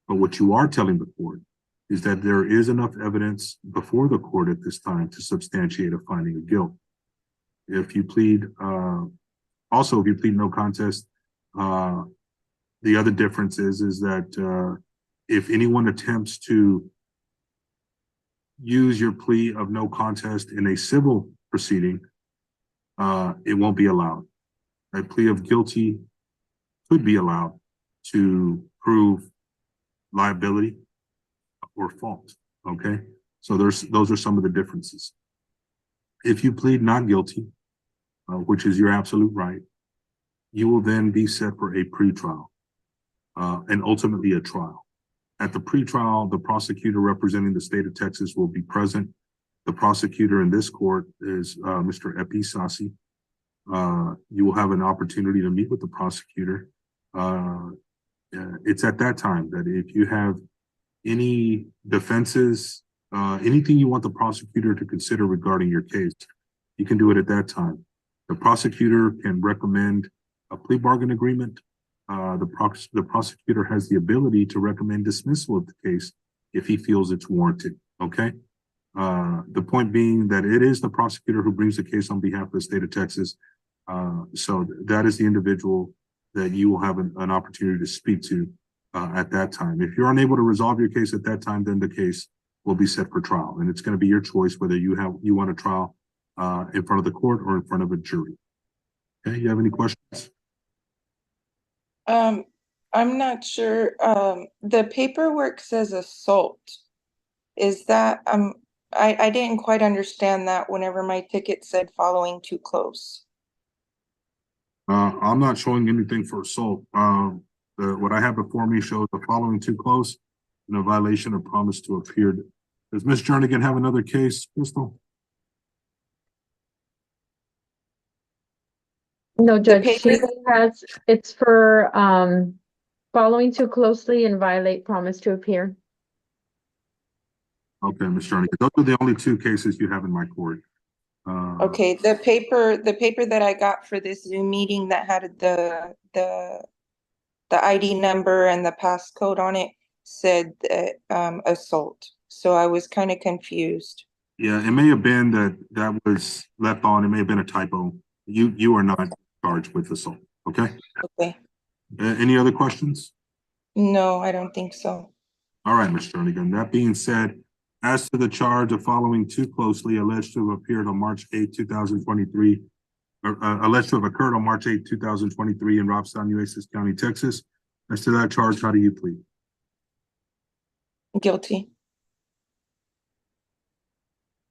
S2: But what you are telling the court is that there is enough evidence before the court at this time to substantiate a finding of guilt. If you plead, also, if you plead no contest, the other difference is that if anyone attempts to use your plea of no contest in a civil proceeding, it won't be allowed. A plea of guilty could be allowed to prove liability or fault, okay? So those are some of the differences. If you plead not guilty, which is your absolute right, you will then be set for a pretrial and ultimately a trial. At the pretrial, the prosecutor representing the state of Texas will be present. The prosecutor in this court is Mr. Epi Sassi. You will have an opportunity to meet with the prosecutor. It's at that time that if you have any defenses, anything you want the prosecutor to consider regarding your case, you can do it at that time. The prosecutor can recommend a plea bargain agreement. The prosecutor has the ability to recommend dismissal of the case if he feels it's warranted, okay? The point being that it is the prosecutor who brings the case on behalf of the state of Texas. So that is the individual that you will have an opportunity to speak to at that time. If you're unable to resolve your case at that time, then the case will be set for trial, and it's going to be your choice whether you want a trial in front of the court or in front of a jury. Okay, you have any questions?
S9: I'm not sure. The paperwork says assault. Is that, I didn't quite understand that whenever my ticket said following too close.
S2: I'm not showing anything for assault. What I have before me shows the following too close and a violation of promise to appear. Does Ms. Jernigan have another case, Crystal?
S6: No, Judge, she
S9: paper-
S6: has, it's for, following too closely and violate promise to appear.
S2: Okay, Ms. Jernigan, those are the only two cases you have in my court.
S9: Okay, the paper that I got for this Zoom meeting that had the ID number and the passcode on it said that, assault. So I was kind of confused.
S2: Yeah, it may have been that was left on. It may have been a typo. You are not charged with assault, okay?
S9: Okay.
S2: Any other questions?
S9: No, I don't think so.
S2: All right, Mr. Jernigan. That being said, as to the charge of following too closely alleged to have appeared on March 8, 2023, alleged to have occurred on March 8, 2023 in Robstown, Nueces County, Texas. As to that charge, how do you plead?
S9: Guilty.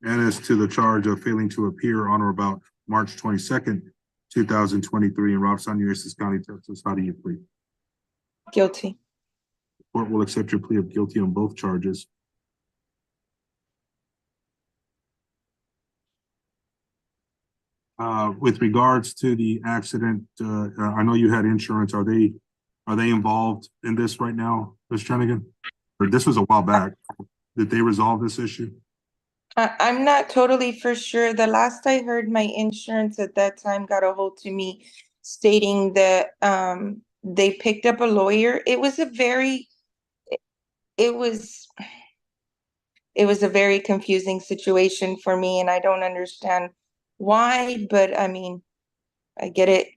S2: And as to the charge of failing to appear on or about March 22nd, 2023 in Robstown, Nueces County, Texas, how do you plead?
S9: Guilty.
S2: The court will accept your plea of guilty on both charges. With regards to the accident, I know you had insurance. Are they involved in this right now, Ms. Jernigan? Or this was a while back. Did they resolve this issue?
S9: I'm not totally for sure. The last I heard, my insurance at that time got a hold to me stating that they picked up a lawyer. It was a very confusing situation for me, and I don't understand why, but I mean, I get it.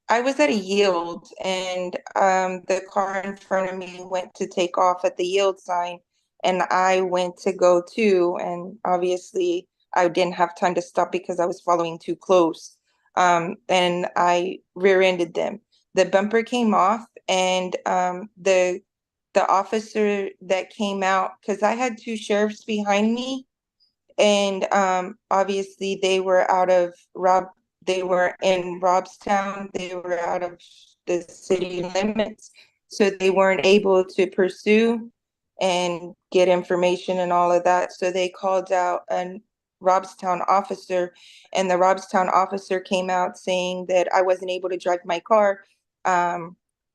S9: I was at a yield, and the car in front of me went to take off at the yield sign, and I went to go too, and obviously I didn't have time to stop because I was following too close. And I rear-ended them. The bumper came off, and the officer that came out, because I had two sheriffs behind me, and obviously they were in Robstown, they were out of the city limits, so they weren't able to pursue and get information and all of that. So they called out a Robstown officer, and the Robstown officer came out saying that I wasn't able to drive my car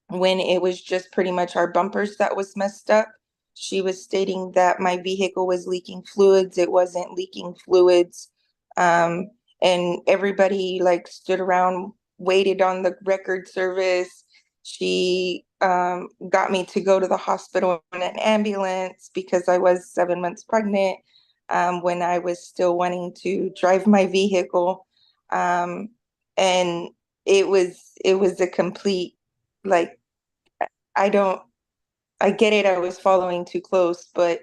S9: when it was just pretty much our bumpers that was messed up. She was stating that my vehicle was leaking fluids. It wasn't leaking fluids. And everybody like stood around, waited on the record service. She got me to go to the hospital in an ambulance because I was 7 months pregnant when I was still wanting to drive my vehicle. And it was a complete, like, I get it, I was following too close, but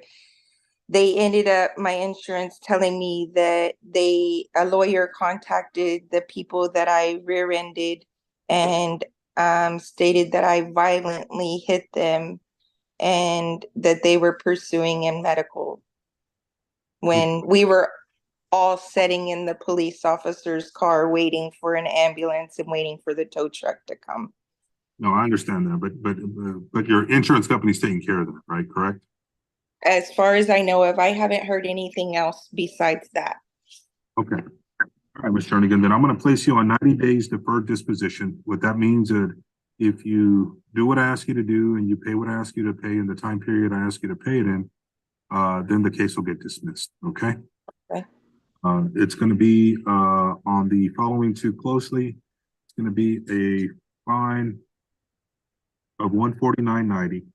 S9: they ended up, my insurance telling me that a lawyer contacted the people that I rear-ended and stated that I violently hit them and that they were pursuing in medical. When we were all sitting in the police officer's car waiting for an ambulance and waiting for the tow truck to come.
S2: No, I understand that, but your insurance company's taking care of that, right? Correct?
S9: As far as I know of, I haven't heard anything else besides that.
S2: Okay. All right, Mr. Jernigan, then I'm going to place you on 90 days deferred disposition. What that means is if you do what I ask you to do and you pay what I ask you to pay in the time period I ask you to pay it in, then the case will get dismissed. Okay.
S9: Okay.
S2: It's going to be on the following too closely. It's going to be a fine of $149.90.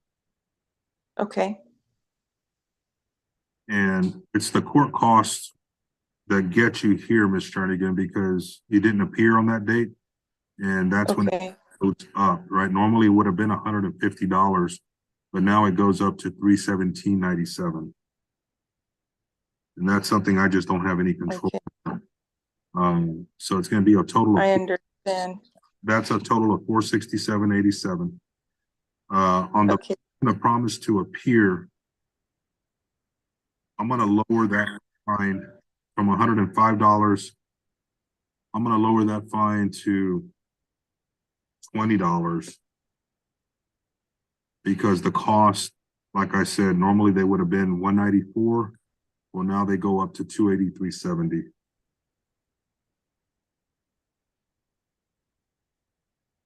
S9: Okay.
S2: And it's the court costs that get you here, Ms. Jernigan, because you didn't appear on that date. And that's when it goes up, right? Normally it would have been $150, but now it goes up to $317.97. And that's something I just don't have any control on. So it's going to be a total of,
S9: I understand.
S2: That's a total of $467.87. On the promise to appear, I'm going to lower that fine from $105. I'm going to lower that fine to $20 because the cost, like I said, normally they would have been $194. Well, now they go up to $283.70.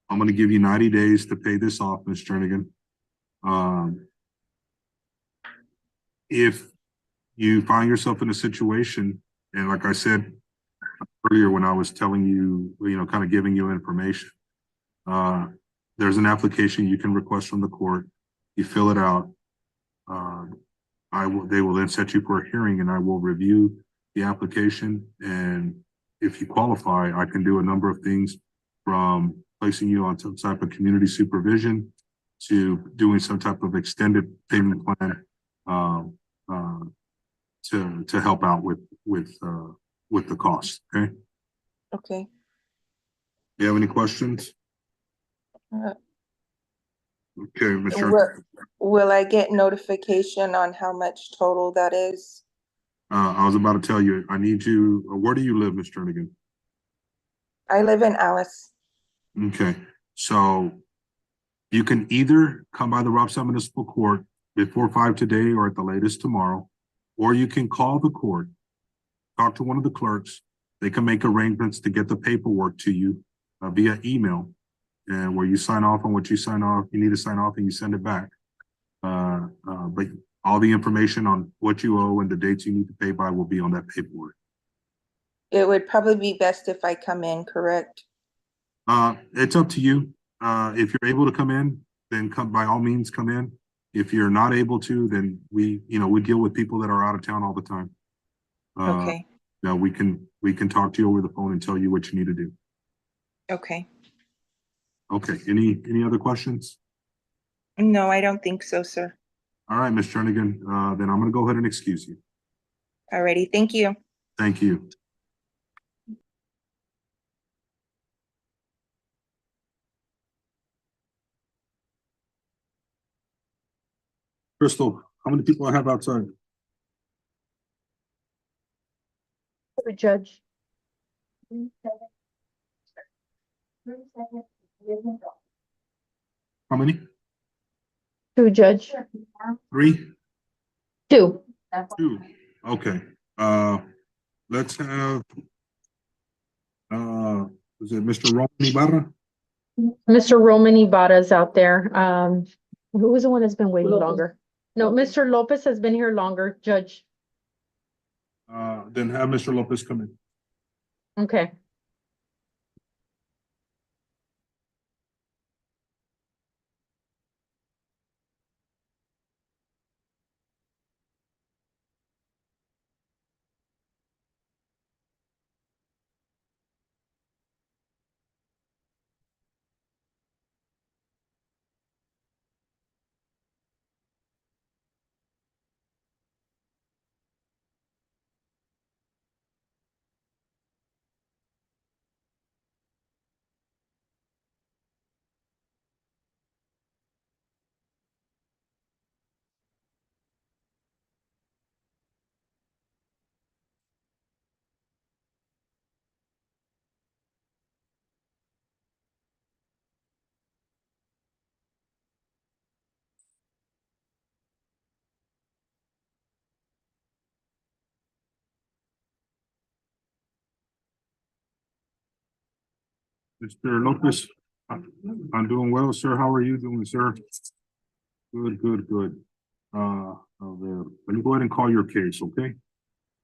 S2: I'm going to give you 90 days to pay this off, Ms. Jernigan. If you find yourself in a situation, and like I said earlier when I was telling you, kind of giving you information, there's an application you can request from the court. You fill it out. They will then set you for a hearing, and I will review the application and if you qualify, I can do a number of things from placing you on some type of community supervision to doing some type of extended payment plan, to help out with the cost. Okay.
S9: Okay.
S2: You have any questions?
S9: Uh,
S2: Okay, Mr.
S9: Will I get notification on how much total that is?
S2: I was about to tell you, I need you, where do you live, Ms. Jernigan?
S9: I live in Alice.
S2: Okay, so you can either come by the Robstown Municipal Court before 5 today or at the latest tomorrow, or you can call the court, talk to one of the clerks. They can make arrangements to get the paperwork to you via email, and where you sign off on what you sign off, you need to sign off and you send it back. But all the information on what you owe and the dates you need to pay by will be on that paperwork.
S9: It would probably be best if I come in, correct?
S2: It's up to you. If you're able to come in, then come, by all means come in. If you're not able to, then we deal with people that are out of town all the time.
S9: Okay,
S2: Now we can talk to you over the phone and tell you what you need to do.
S9: okay.
S2: Okay, any other questions?
S9: No, I don't think so, sir.
S2: All right, Ms. Jernigan, then I'm gonna go ahead and excuse you.
S9: Alrighty, thank you.
S2: Thank you. Crystal, how many people I have outside?
S6: The judge.
S2: How many?
S6: Two, Judge.
S2: 3?
S6: Two.
S2: 2. Okay. Let's have, is it Mr. Roman Ibarra?
S6: Mr. Roman Ibarra's out there. Who was the one that's been waiting longer? No, Mr. Lopez has been here longer, Judge.
S2: Then have Mr. Lopez come in.
S6: Okay.
S2: Mr. Lopez, I'm doing well, sir. How are you doing, sir? Good, good, good. Let me go ahead and call your case, okay?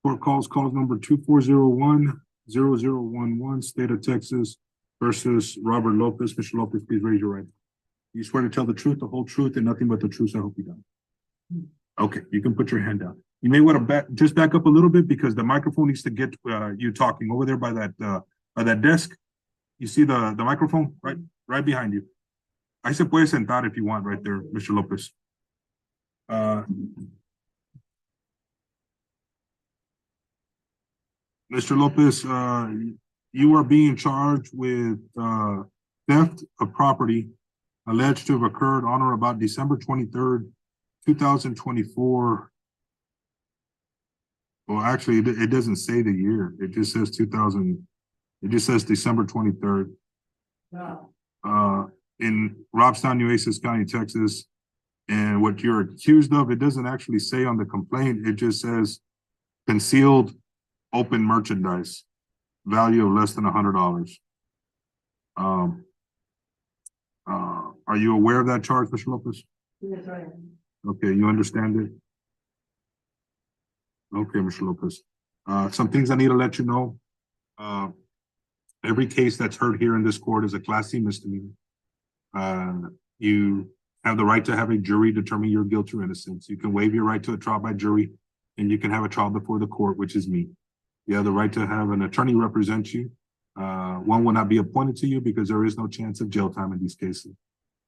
S2: Court calls number 2401-0011, State of Texas versus Robert Lopez. Mr. Lopez, please raise your right. You swear to tell the truth, the whole truth, and nothing but the truth, so help you God. Okay, you can put your hand down. You may want to just back up a little bit because the microphone needs to get you talking over there by that desk. You see the microphone right behind you. I se puede sentar if you want right there, Mr. Lopez. Mr. Lopez, you are being charged with theft of property alleged to have occurred on or about December 23rd, 2024. Well, actually, it doesn't say the year. It just says 2000. It just says December 23rd. In Robstown, Nueces County, Texas. And what you're accused of, it doesn't actually say on the complaint. It just says concealed open merchandise, value of less than $100. Are you aware of that charge, Mr. Lopez?
S8: Yes, I am.
S2: Okay, you understand it? Okay, Mr. Lopez. Some things I need to let you know. Every case that's heard here in this court is a Class C misdemeanor. You have the right to have a jury determine your guilt or innocence. You can waive your right to a trial by jury, and you can have a trial before the court, which is me. You have the right to have an attorney represent you. One will not be appointed to you because there is no chance of jail time in these cases.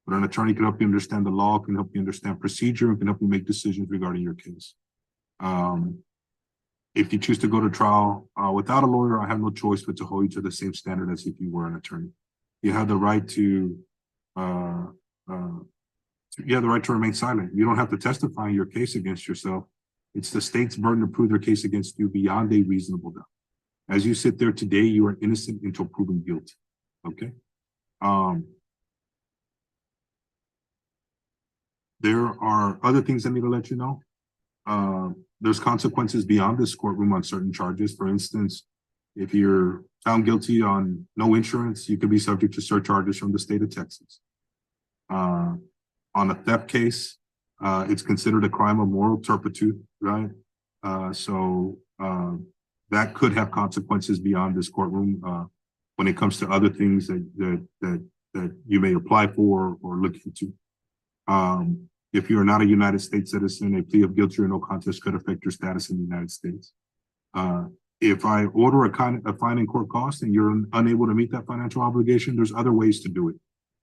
S2: But an attorney can help you understand the law, can help you understand procedure, and can help you make decisions regarding your case. If you choose to go to trial without a lawyer, I have no choice but to hold you to the same standard as if you were an attorney. You have the right to remain silent. You don't have to testify in your case against yourself. It's the state's burden to prove their case against you beyond a reasonable doubt. As you sit there today, you are innocent until proven guilty. Okay. There are other things I need to let you know. There's consequences beyond this courtroom on certain charges. For instance, if you're found guilty on no insurance, you could be subject to surcharges from the state of Texas. On a theft case, it's considered a crime of moral turpitude, right? That could have consequences beyond this courtroom when it comes to other things that you may apply for or look into. If you're not a United States citizen, a plea of guilty or no contest could affect your status in the United States. If I order a fine in court cost and you're unable to meet that financial obligation, there's other ways to do it.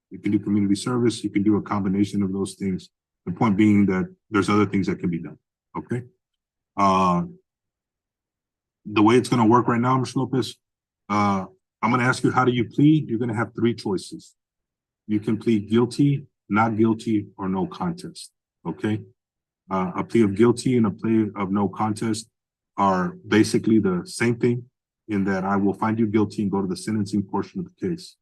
S2: You can do community service, you can do a combination of those things. The point being that there's other things that can be done, okay? The way it's gonna work right now, Mr. Lopez, I'm gonna ask you, how do you plead? You're gonna have three choices. You can plead guilty, not guilty, or no contest, okay? A plea of guilty and a plea of no contest are basically the same thing in that I will find you guilty and go to the sentencing portion of the case.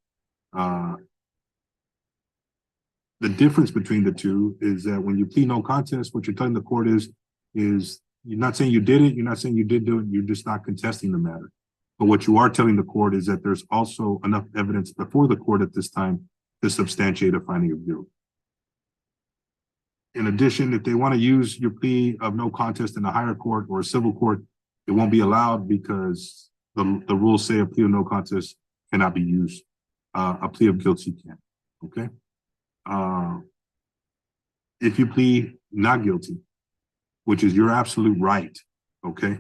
S2: The difference between the two is that when you plead no contest, what you're telling the court is you're not saying you did it, you're not saying you did do it, you're just not contesting the matter. But what you are telling the court is that there's also enough evidence before the court at this time to substantiate a finding of guilt. In addition, if they want to use your plea of no contest in a higher court or a civil court, it won't be allowed because the rules say a plea of no contest cannot be used. A plea of guilty can, okay? If you plead not guilty, which is your absolute right, okay,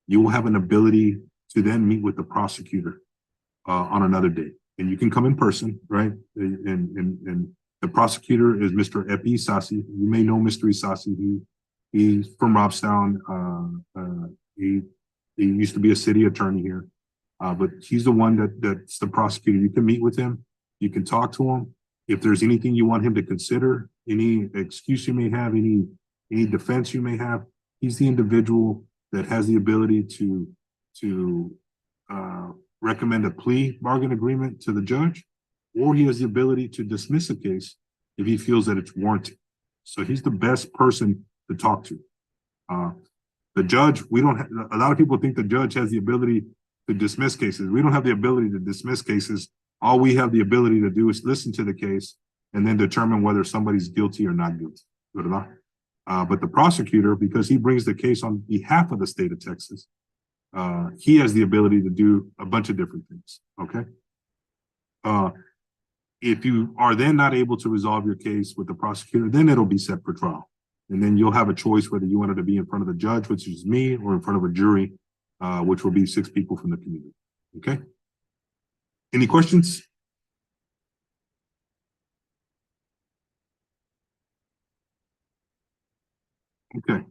S2: you will have an ability to then meet with the prosecutor on another day. And you can come in person, right? And the prosecutor is Mr. Epi Sassi. You may know Mr. Isasi. He's from Robstown. He used to be a city attorney here, but he's the one that's the prosecutor. You can meet with him. You can talk to him. If there's anything you want him to consider, any excuse you may have, any defense you may have, he's the individual that has the ability to recommend a plea bargain agreement to the judge, or he has the ability to dismiss a case if he feels that it's warranted. So he's the best person to talk to. The judge, we don't have, a lot of people think the judge has the ability to dismiss cases. We don't have the ability to dismiss cases. All we have the ability to do is listen to the case and then determine whether somebody's guilty or not guilty. But the prosecutor, because he brings the case on behalf of the state of Texas, he has the ability to do a bunch of different things, okay? If you are then not able to resolve your case with the prosecutor, then it'll be set for trial. And then you'll have a choice whether you wanted to be in front of the judge, which is me, or in front of a jury, which will be 6 people from the community, okay? Any questions? Okay.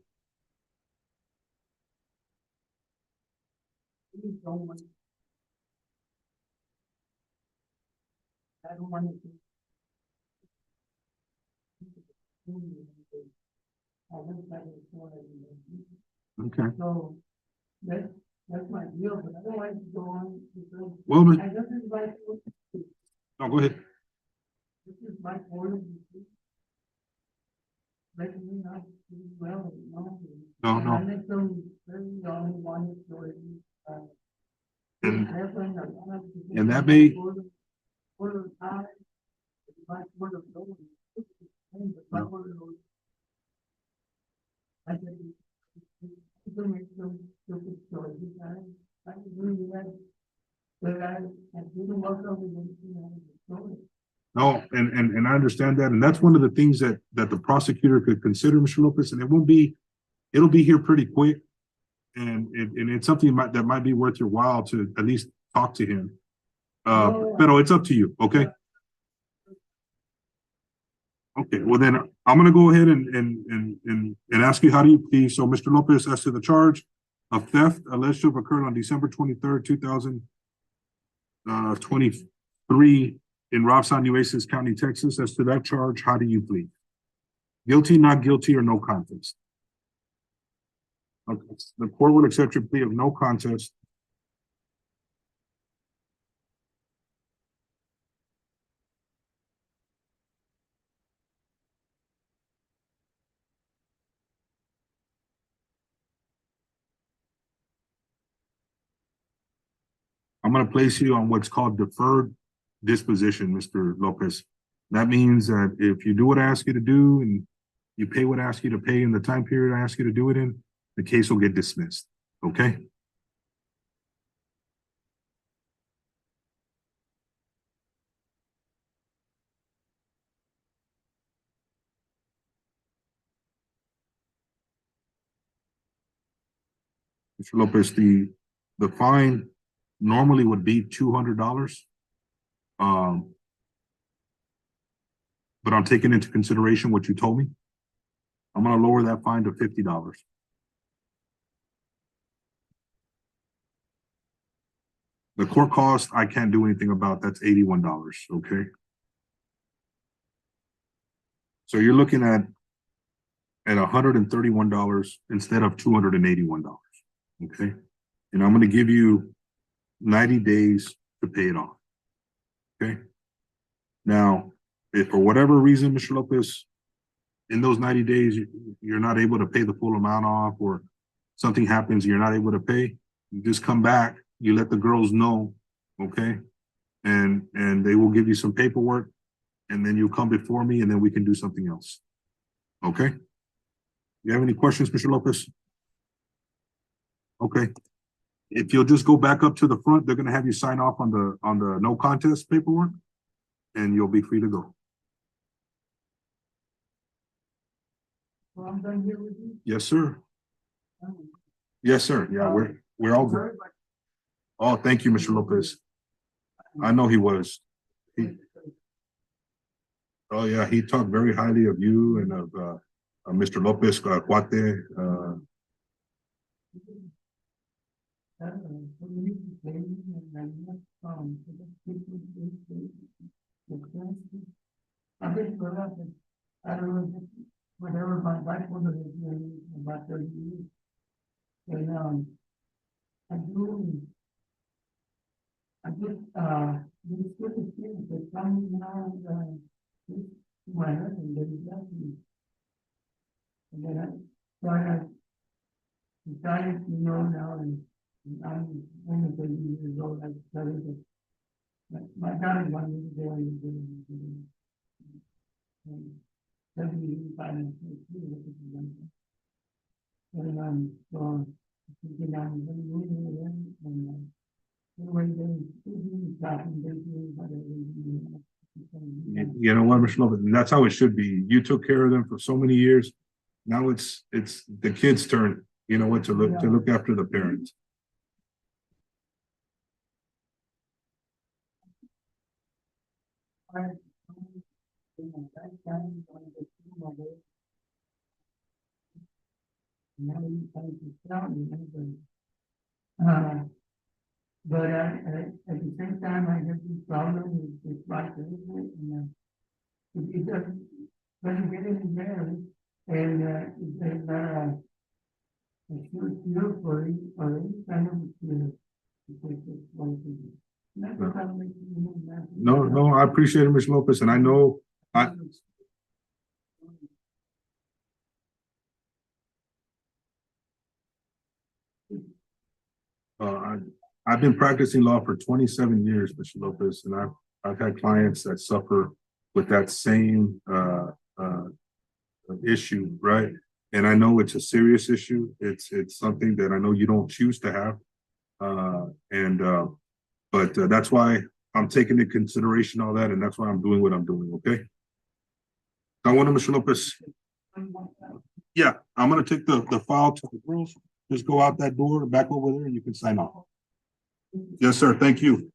S2: Okay.
S10: So that's my deal, but otherwise go on.
S2: Well, but,
S10: I just invite.
S2: no, go ahead.
S10: This is my order. Making me not do well, you know.
S2: No, no.
S10: I make them very young, one story.
S2: And that may,
S10: Order time. My order goes. My order goes. I think. To make some stupid choices. I really like. But I didn't work on the.
S2: no, and I understand that, and that's one of the things that the prosecutor could consider, Mr. Lopez, and it'll be here pretty quick. and it's something that might be worth your while to at least talk to him. Pero it's up to you, okay? Okay, well then, I'm gonna go ahead and ask you, how do you please, so Mr. Lopez, as to the charge of theft alleged to have occurred on December 23rd, 2023 in Robson, Nueces County, Texas, as to that charge, how do you plead? Guilty, not guilty, or no contest? Okay, the court will accept your plea of no contest. I'm gonna place you on what's called deferred disposition, Mr. Lopez. That means that if you do what I ask you to do and you pay what I ask you to pay in the time period I ask you to do it in, the case will get dismissed, okay? Mr. Lopez, the fine normally would be $200. But I'm taking into consideration what you told me. I'm gonna lower that fine to $50. The court cost, I can't do anything about, that's $81, okay? So you're looking at $131 instead of $281, okay? And I'm gonna give you 90 days to pay it off, okay? Now, if for whatever reason, Mr. Lopez, in those 90 days, you're not able to pay the full amount off, or something happens, you're not able to pay, you just come back, you let the girls know, okay? And they will give you some paperwork, and then you come before me, and then we can do something else, okay? You have any questions, Mr. Lopez? Okay. If you'll just go back up to the front, they're gonna have you sign off on the no contest paperwork, and you'll be free to go.
S10: Well, I'm done here with you.
S2: Yes, sir. Yes, sir. Yeah, we're all good. Oh, thank you, Mr. Lopez. I know he was. Oh, yeah, he talked very highly of you and of Mr. Lopez Cuate.
S10: I've been corrupted. I don't know, whatever my wife wanted to do about 30 years. And, I this good experience that coming now, my husband, that is lucky. And then I decided, now, and I'm only 30 years old, I decided that my daughter wanted me to go and so thinking I'm
S2: You know what, Mr. Lopez, that's how it should be. You took care of them for so many years. Now it's the kids' turn, you know what, to look after the parents.
S10: But at the same time, I have this problem with my favorite, and it doesn't get any better, and there's not a sure cure for any kind of cure.
S2: No, I appreciate it, Mr. Lopez, and I know I've been practicing law for 27 years, Mr. Lopez, and I've had clients that suffer with that same issue, right? And I know it's a serious issue. It's something that I know you don't choose to have, but that's why I'm taking into consideration all that, and that's why I'm doing what I'm doing. Okay. I want to, Mr. Lopez. Yeah, I'm gonna take the file to the rules. just go out that door, back over there, and you can sign off. Yes, sir. Thank you.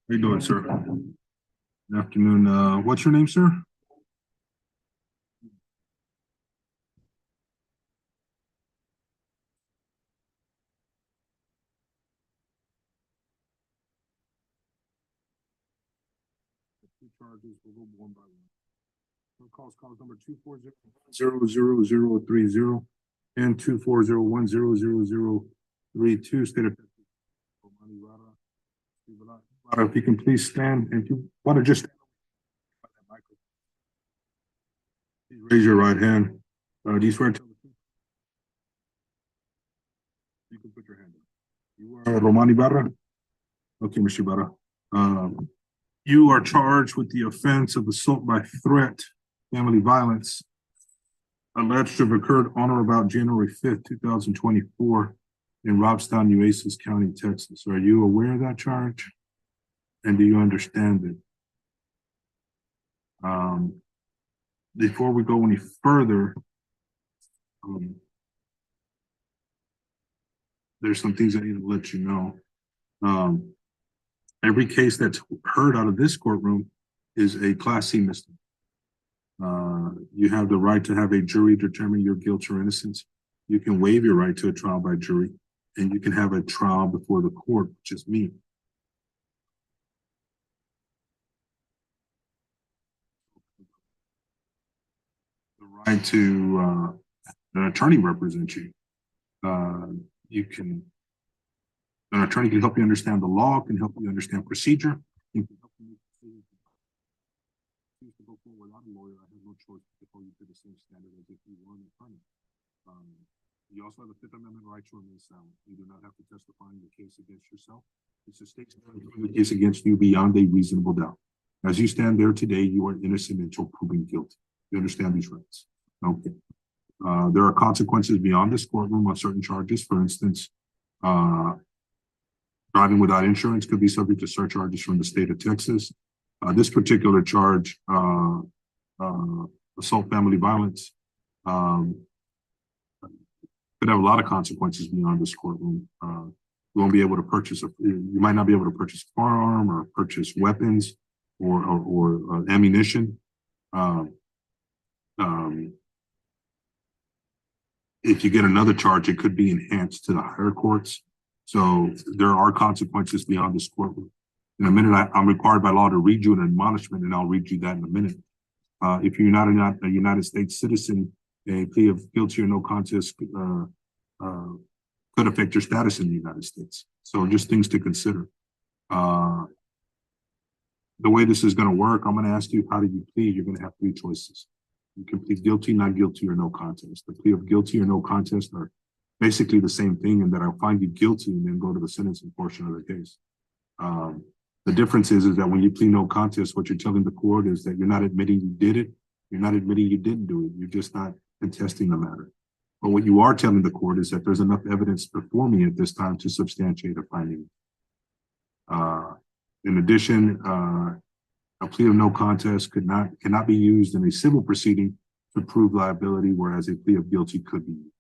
S2: How you doing, sir? Good afternoon. What's your name, sir? Two charges will go one by one. Calls number 240-00030 and 240-10032. State of Texas. If you can please stand, and if you want to just please raise your right hand. Do you swear to tell the truth? You can put your hand up. You are Romani Barra? Okay, Mr. Barra. You are charged with the offense of assault by threat, family violence, alleged to have occurred on or about January 5th, 2024 in Robstown, Nueces County, Texas. Are you aware of that charge? And do you understand it? Before we go any further, there's some things I need to let you know. Every case that's heard out of this courtroom is a Class C misdemeanor. You have the right to have a jury determine your guilt or innocence. You can waive your right to a trial by jury, and you can have a trial before the court, which is me. The right to an attorney represent you. An attorney can help you understand the law, can help you understand procedure. You can help you make decisions. To go forward without a lawyer, I have no choice to hold you to the same standard as if you were an attorney. You also have a Fifth Amendment right to remain silent. You do not have to testify in the case against yourself. It's a state's case against you beyond a reasonable doubt. As you stand there today, you are innocent until proven guilty. You understand these rights? Okay. There are consequences beyond this courtroom on certain charges. For instance, driving without insurance could be subject to surcharges from the state of Texas. This particular charge, assault, family violence, could have a lot of consequences beyond this courtroom. You won't be able to purchase you might not be able to purchase a firearm or purchase weapons or ammunition. If you get another charge, it could be enhanced to the higher courts. So there are consequences beyond this courtroom. In a minute, I'm required by law to read you an admonishment, and I'll read you that in a minute. If you're not a United States citizen, a plea of guilty or no contest could affect your status in the United States. So just things to consider. The way this is going to work, I'm going to ask you, how do you plead? You're going to have three choices. You can plead guilty, not guilty, or no contest. The plea of guilty or no contest are basically the same thing, in that I'll find you guilty and then go to the sentencing portion of the case. The difference is that when you plead no contest, what you're telling the court is that you're not admitting you did it. You're not admitting you didn't do it. You're just not contesting the matter. But what you are telling the court is that there's enough evidence before me at this time to substantiate a finding. In addition, a plea of no contest cannot be used in a civil proceeding to prove liability, whereas a plea of guilty could be used.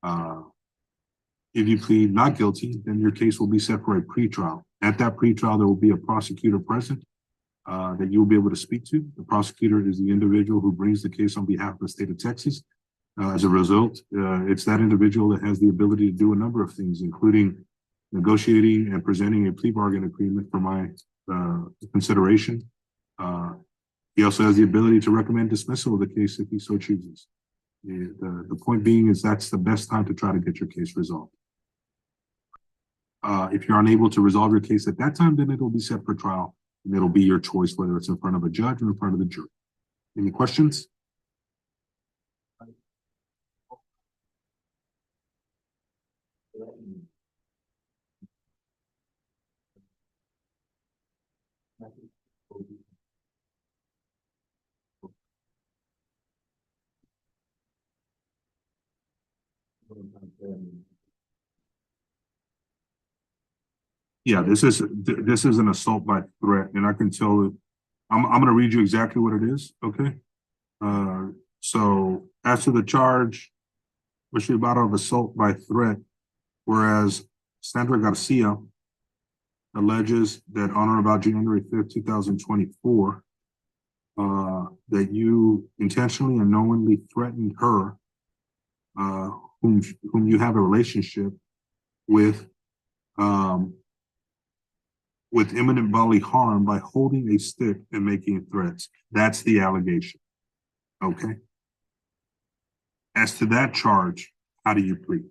S2: If you plead not guilty, then your case will be set for a pretrial. At that pretrial, there will be a prosecutor present that you will be able to speak to. The prosecutor is the individual who brings the case on behalf of the state of Texas. As a result, it's that individual that has the ability to do a number of things, including negotiating and presenting a plea bargain agreement for my consideration. He also has the ability to recommend dismissal of the case if he so chooses. The point being is that's the best time to try to get your case resolved. If you're unable to resolve your case at that time, then it'll be set for trial, and it'll be your choice whether it's in front of a judge or in front of the jury. Any questions? Yeah, this is an assault by threat, and I can tell it. I'm going to read you exactly what it is. Okay. So as to the charge, which is about of assault by threat, whereas Sandra Garcia alleges that on or about January 5th, 2024, that you intentionally and knowingly threatened her, whom you have a relationship with imminent bodily harm by holding a stick and making threats. That's the allegation. Okay. As to that charge, how do you plead?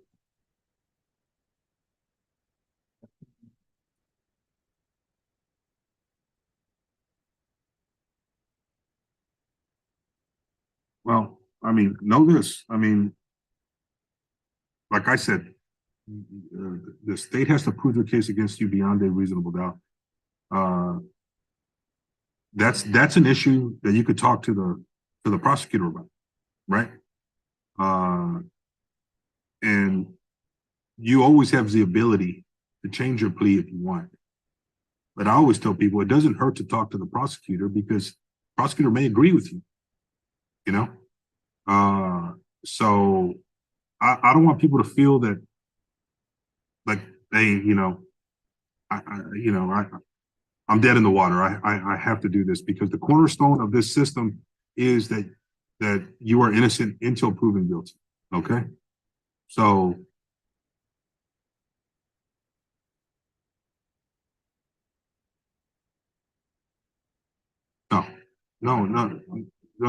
S2: Well, I mean, know this. I mean, like I said, the state has to prove their case against you beyond a reasonable doubt. That's an issue that you could talk to the prosecutor about, right? And you always have the ability to change your plea if you want. But I always tell people it doesn't hurt to talk to the prosecutor because the prosecutor may agree with you, you know? So I don't want people to feel that like they, you know, I'm dead in the water. I have to do this because the cornerstone of this system is that you are innocent until proven guilty. Okay. So no,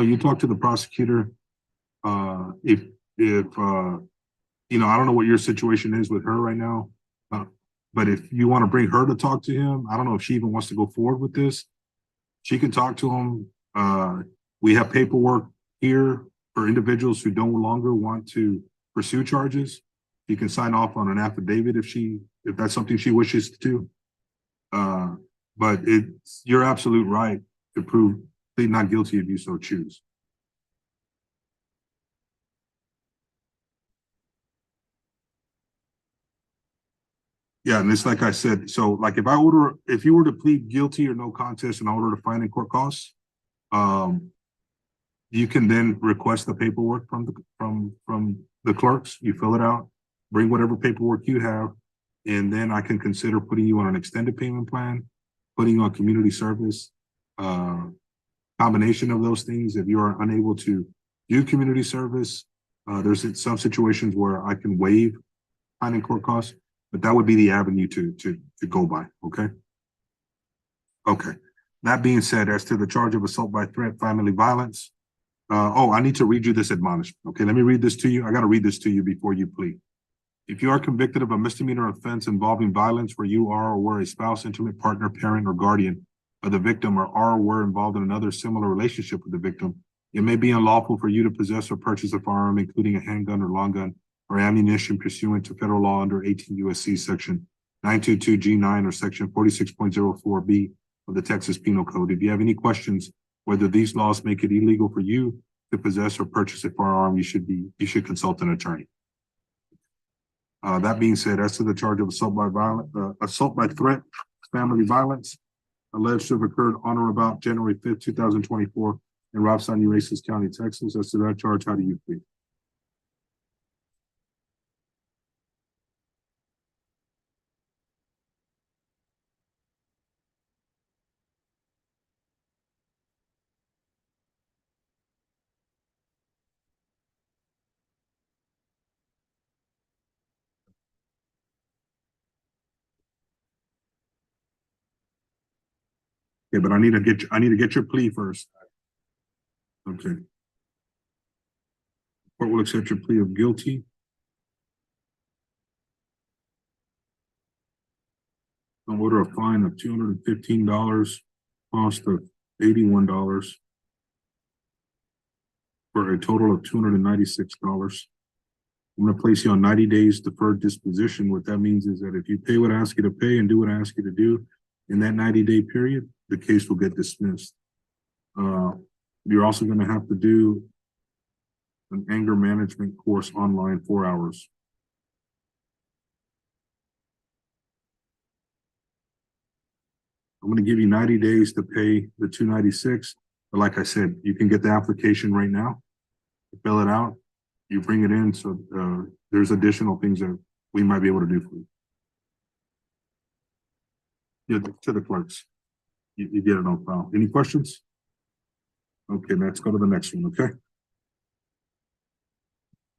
S2: you talk to the prosecutor. If you know, I don't know what your situation is with her right now. But if you want to bring her to talk to him, I don't know if she even wants to go forward with this. She can talk to him. We have paperwork here for individuals who no longer want to pursue charges. You can sign off on an affidavit if that's something she wishes to do. But you're absolute right to prove plead not guilty if you so choose. Yeah, and it's like I said, so like if you were to plead guilty or no contest and I order to fine and court costs, you can then request the paperwork from the clerks. You fill it out, bring whatever paperwork you have, and then I can consider putting you on an extended payment plan, putting you on community service, combination of those things. If you are unable to do community service, there's some situations where I can waive fine and court costs. But that would be the avenue to go by, okay? Okay. That being said, as to the charge of assault by threat, family violence, I need to read you this admonishment, okay? Let me read this to you. I got to read this to you before you plead. If you are convicted of a misdemeanor offense involving violence where you are or were a spouse, intimate partner, parent, or guardian of the victim or are or were involved in another similar relationship with the victim, it may be unlawful for you to possess or purchase a firearm, including a handgun or long gun, or ammunition pursuant to federal law under 18 U.S.C. section 922 G9 or section 46.04B of the Texas Penal Code. If you have any questions whether these laws make it illegal for you to possess or purchase a firearm, you should consult an attorney. That being said, as to the charge of assault by threat, family violence, alleged to have occurred on or about January 5th, 2024 in Robson, Nueces County, Texas. As to that charge, how do you plead? Okay, but I need to get your plea first. Okay. Court will accept your plea of guilty. I'll order a fine of $215, cost of $81, for a total of $296. I'm gonna place you on 90 days deferred disposition. What that means is that if you pay what I ask you to pay and do what I ask you to do in that 90-day period, the case will get dismissed. You're also gonna have to do an anger management course online, 4 hours. I'm gonna give you 90 days to pay the $296, but like I said, you can get the application right now, fill it out, you bring it in, so there's additional things that we might be able to do for you. Yeah, to the clerks. You get it on file. Any questions? Okay, let's go to the next one, okay?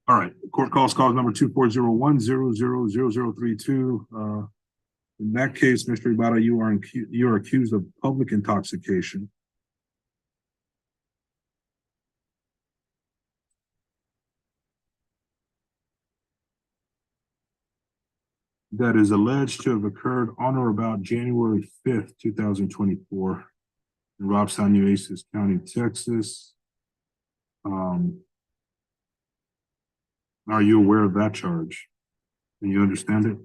S2: All right, court calls number 2401-000032. In that case, Mr. Ibarra, you are accused of public intoxication. That is alleged to have occurred on or about January 5th, 2024 in Robstown, Nueces County, Texas. Are you aware of that charge? And you understand it?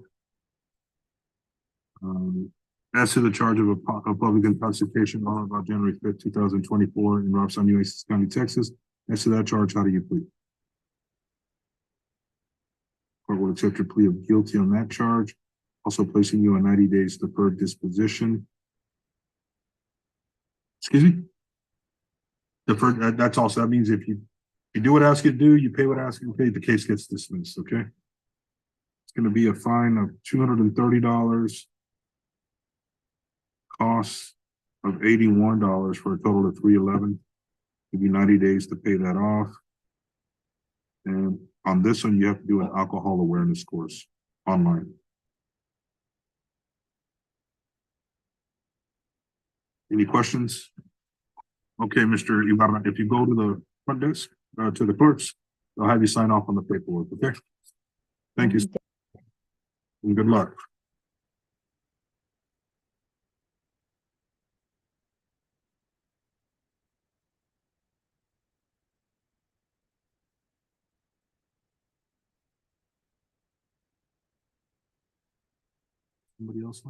S2: As to the charge of public intoxication on or about January 5th, 2024 in Robstown, Nueces County, Texas, as to that charge, how do you plead? Court will accept your plea of guilty on that charge, also placing you on 90 days deferred disposition. Excuse me? Deferred, that's also, that means if you do what I ask you to do, you pay what I ask you to pay, the case gets dismissed, okay? It's gonna be a fine of $230, costs of $81 for a total of $311. Give you 90 days to pay that off. And on this one, you have to do an alcohol awareness course online. Any questions? Okay, Mr. Ibarra, if you go to the front desk, to the clerks, they'll have you sign off on the paperwork, okay? Thank you. And good luck. Somebody else?